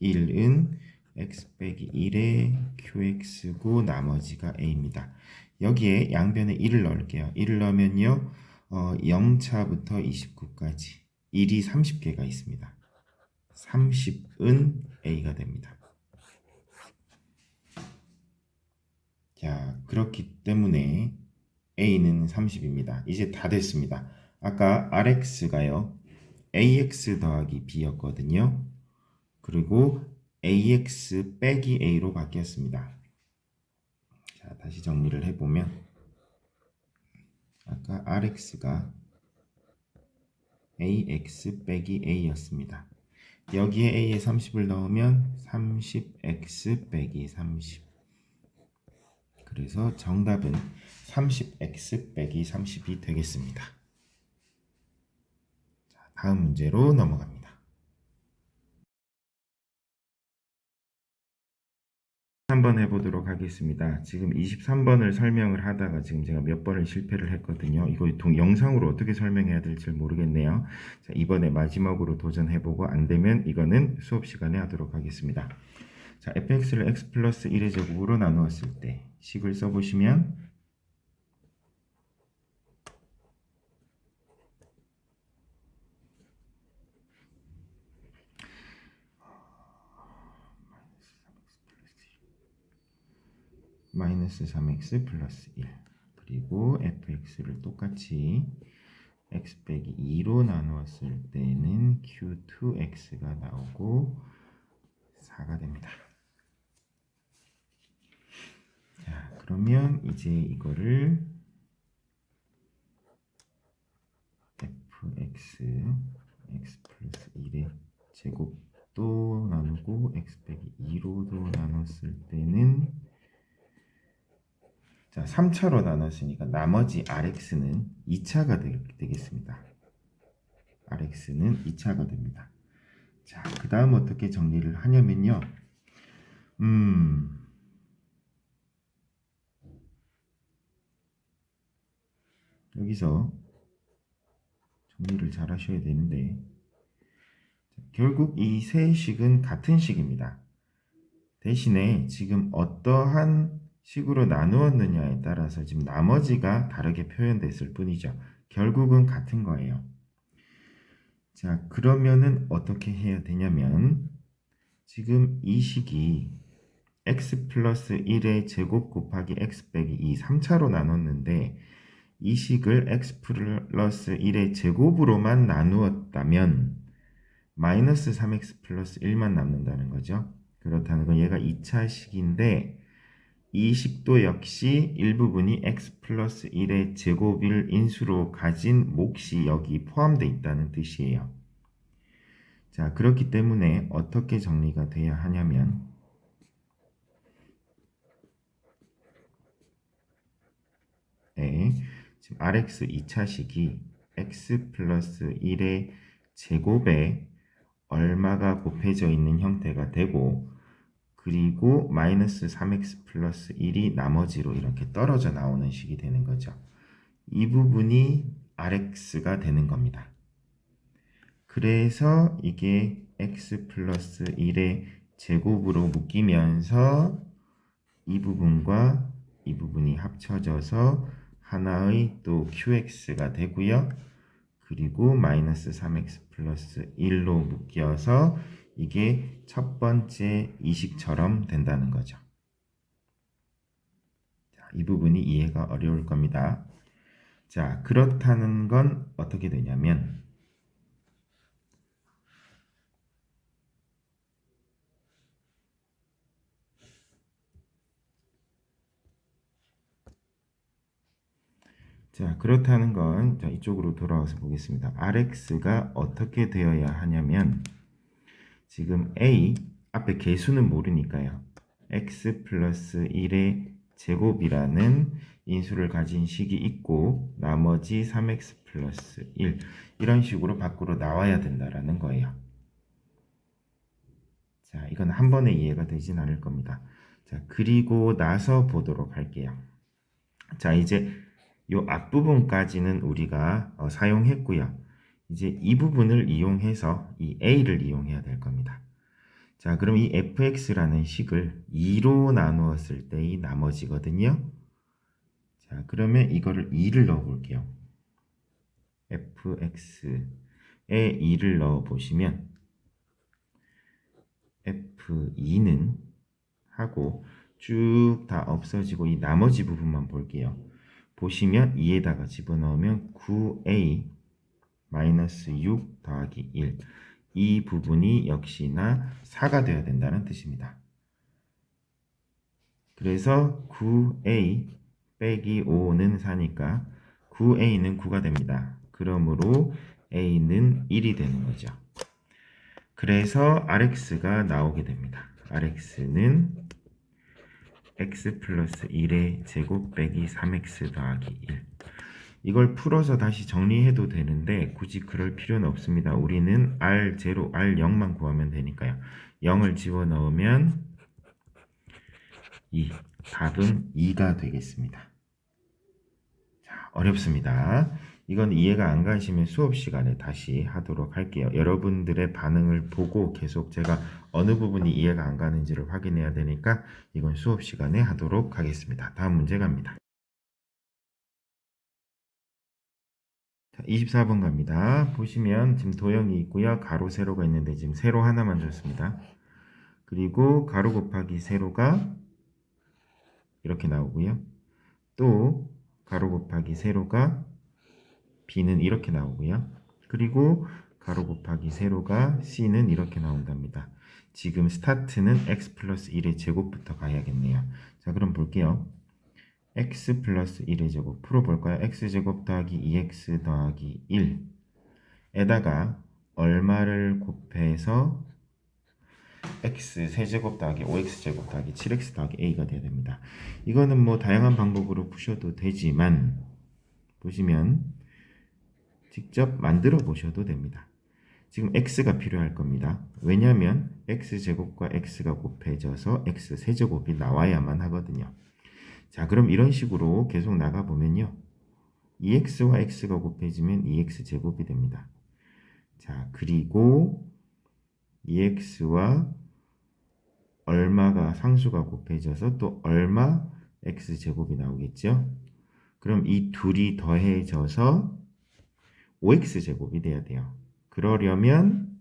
1은 x 빼기 1의 qx고 나머지가 a입니다. 여기에 양변에 1을 넣을게요. 1을 넣으면요 0차부터 29까지 1이 30개가 있습니다. 30은 a가 됩니다. 자, 그렇기 때문에 a는 30입니다. 이제 다 됐습니다. 아까 rx가요 ax 더하기 b였거든요. 그리고 ax 빼기 a로 바뀌었습니다. 자, 다시 정리를 해보면 아까 rx가 ax 빼기 a였습니다. 여기에 a에 30을 넣으면 30x 빼기 30. 그래서 정답은 30x 빼기 30이 되겠습니다. 자, 다음 문제로 넘어갑니다. 한번 해보도록 하겠습니다. 지금 23번을 설명을 하다가 지금 제가 몇 번을 실패를 했거든요. 이거 영상으로 어떻게 설명해야 될지 모르겠네요. 자, 이번에 마지막으로 도전해보고 안되면 이거는 수업 시간에 하도록 하겠습니다. 자, fx를 x 플러스 1의 제곱으로 나누었을 때 식을 써보시면 마이너스 3x 플러스 1 그리고 fx를 똑같이 x 빼기 2로 나누었을 때는 q2x가 나오고 4가 됩니다. 자, 그러면 이제 이거를 fx x 플러스 1의 제곱도 나누고 x 빼기 2로도 나눴을 때는 자, 3차로 나눴으니까 나머지 rx는 2차가 되겠습니다. rx는 2차가 됩니다. 자, 그 다음 어떻게 정리를 하냐면요. 여기서 정리를 잘 하셔야 되는데 결국 이 세 식은 같은 식입니다. 대신에 지금 어떠한 식으로 나누었느냐에 따라서 지금 나머지가 다르게 표현됐을 뿐이죠. 결국은 같은 거예요. 자, 그러면은 어떻게 해야 되냐면 지금 이 식이 x 플러스 1의 제곱 곱하기 x 빼기 2 3차로 나눴는데 이 식을 x 플러스 1의 제곱으로만 나누었다면 마이너스 3x 플러스 1만 남는다는 거죠. 그렇다는 건 얘가 2차 식인데 이 식도 역시 일부분이 x 플러스 1의 제곱을 인수로 가진 몫이 여기 포함되어 있다는 뜻이에요. 자, 그렇기 때문에 어떻게 정리가 돼야 하냐면 네, 지금 rx 2차식이 x 플러스 1의 제곱에 얼마가 곱해져 있는 형태가 되고 그리고 마이너스 3x 플러스 1이 나머지로 이렇게 떨어져 나오는 식이 되는 거죠. 이 부분이 Rx가 되는 겁니다. 그래서 이게 x 플러스 1의 제곱으로 묶이면서 이 부분과 이 부분이 합쳐져서 하나의 또 qx가 되고요. 그리고 마이너스 3x 플러스 1로 묶여서 이게 첫 번째 이식처럼 된다는 거죠. 자, 이 부분이 이해가 어려울 겁니다. 자, 그렇다는 건 어떻게 되냐면 자, 그렇다는 건 자, 이쪽으로 돌아와서 보겠습니다. Rx가 어떻게 되어야 하냐면 지금 A 앞에 개수는 모르니까요. x 플러스 1의 제곱이라는 인수를 가진 식이 있고 나머지 3x 플러스 1 이런 식으로 밖으로 나와야 된다라는 거예요. 자, 이건 한 번에 이해가 되진 않을 겁니다. 자, 그리고 나서 보도록 할게요. 자, 이제 요 앞부분까지는 우리가 사용했고요. 이제 이 부분을 이용해서 이 a를 이용해야 될 겁니다. 자, 그럼 이 fx라는 식을 2로 나누었을 때의 나머지거든요. 자, 그러면 이거를 2를 넣어 볼게요. fx에 2를 넣어 보시면 f2는 하고 쭉 다 없어지고 이 나머지 부분만 볼게요. 보시면 2에다가 집어넣으면 9a 마이너스 6 더하기 1 이 부분이 역시나 4가 되어야 된다는 뜻입니다. 그래서 9a 빼기 5는 4니까 9a는 9가 됩니다. 그러므로 a는 1이 되는 거죠. 그래서 rx가 나오게 됩니다. rx는 x 플러스 1의 제곱 빼기 3x 더하기 1 이걸 풀어서 다시 정리해도 되는데 굳이 그럴 필요는 없습니다. 우리는 R0, R0만 구하면 되니까요. 0을 집어넣으면 2, 답은 2가 되겠습니다. 자, 어렵습니다. 이건 이해가 안 가시면 수업 시간에 다시 하도록 할게요. 여러분들의 반응을 보고 계속 제가 어느 부분이 이해가 안 가는지를 확인해야 되니까 이건 수업 시간에 하도록 하겠습니다. 다음 문제 갑니다. 24번 갑니다. 보시면 지금 도형이 있고요. 가로, 세로가 있는데 지금 세로 하나만 줬습니다. 그리고 가로 곱하기 세로가 이렇게 나오고요. 또 가로 곱하기 세로가 B는 이렇게 나오고요. 그리고 가로 곱하기 세로가 C는 이렇게 나온답니다. 지금 스타트는 x 플러스 1의 제곱부터 가야겠네요. 자, 그럼 볼게요. x 플러스 1의 제곱 풀어볼까요? x제곱 더하기 2x 더하기 1에다가 얼마를 곱해서 x 세제곱 더하기 5x제곱 더하기 7x 더하기 a가 돼야 됩니다. 이거는 뭐 다양한 방법으로 푸셔도 되지만 보시면 직접 만들어 보셔도 됩니다. 지금 x가 필요할 겁니다. 왜냐하면 x제곱과 x가 곱해져서 x 세제곱이 나와야만 하거든요. 자, 그럼 이런 식으로 계속 나가보면요. 2x와 x가 곱해지면 2x 제곱이 됩니다. 자, 그리고 2x와 얼마가 상수가 곱해져서 또 얼마 x 제곱이 나오겠죠? 그럼 이 둘이 더해져서 5x 제곱이 돼야 돼요. 그러려면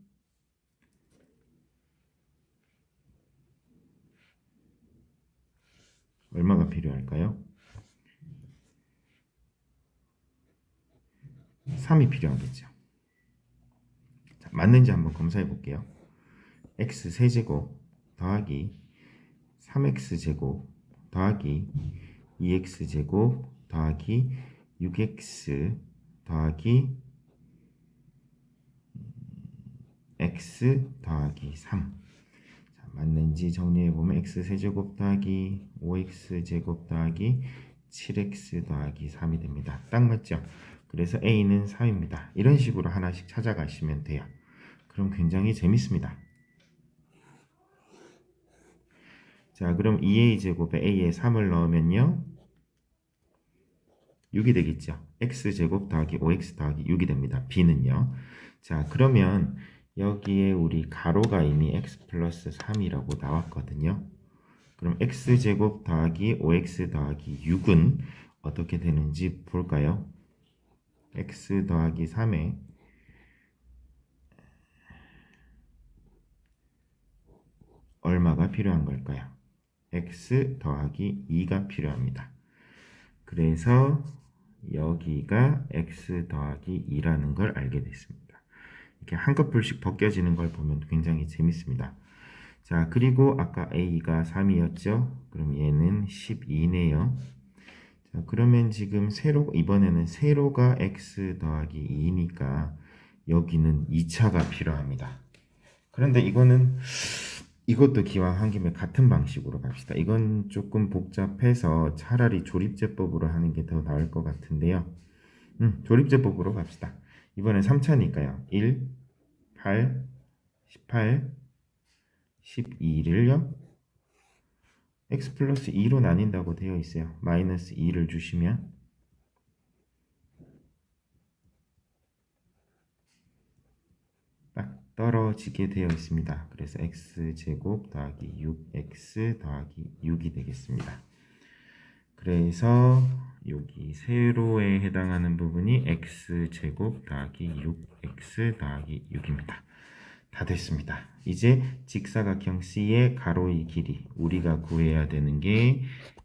얼마가 필요할까요? 3이 필요하겠죠. 자, 맞는지 한번 검사해 볼게요. x 세제곱 더하기 3x 제곱 더하기 2x 제곱 더하기 6x 더하기 x 더하기 3. 자, 맞는지 정리해보면 x 세제곱 더하기 5x 제곱 더하기 7x 더하기 3이 됩니다. 딱 맞죠? 그래서 a는 3입니다. 이런 식으로 하나씩 찾아가시면 돼요. 그럼 굉장히 재밌습니다. 자, 그럼 2a 제곱에 a에 3을 넣으면요 6이 되겠죠. x제곱 더하기 5x 더하기 6이 됩니다. b는요. 자, 그러면 여기에 우리 가로가 이미 x 플러스 3이라고 나왔거든요. 그럼 x제곱 더하기 5x 더하기 6은 어떻게 되는지 볼까요? x 더하기 3에 얼마가 필요한 걸까요? x 더하기 2가 필요합니다. 그래서 여기가 x 더하기 2라는 걸 알게 됐습니다. 이렇게 한꺼풀씩 벗겨지는 걸 보면 굉장히 재밌습니다. 자, 그리고 아까 a가 3이었죠? 그럼 얘는 12네요. 자, 그러면 지금 이번에는 세로가 x 더하기 2니까 여기는 2차가 필요합니다. 그런데 이것도 기왕 한 김에 같은 방식으로 갑시다. 이건 조금 복잡해서 차라리 조립제법으로 하는 게 더 나을 것 같은데요. 조립제법으로 갑시다. 이번엔 3차니까요. 1, 8, 18, 12를요. x 플러스 2로 나뉜다고 되어 있어요. 마이너스 2를 주시면 딱 떨어지게 되어 있습니다. 그래서 x제곱 더하기 6x 더하기 6이 되겠습니다. 그래서 여기 세로에 해당하는 부분이 x제곱 더하기 6x 더하기 6입니다. 다 됐습니다. 이제 직사각형 C의 가로의 길이 우리가 구해야 되는 게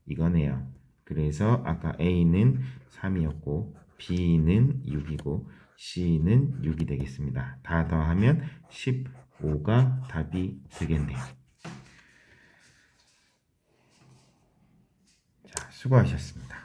이거네요. 그래서 아까 A는 3이었고 B는 6이고 C는 6이 되겠습니다. 다 더하면 15가 답이 되겠네요. 자, 수고하셨습니다.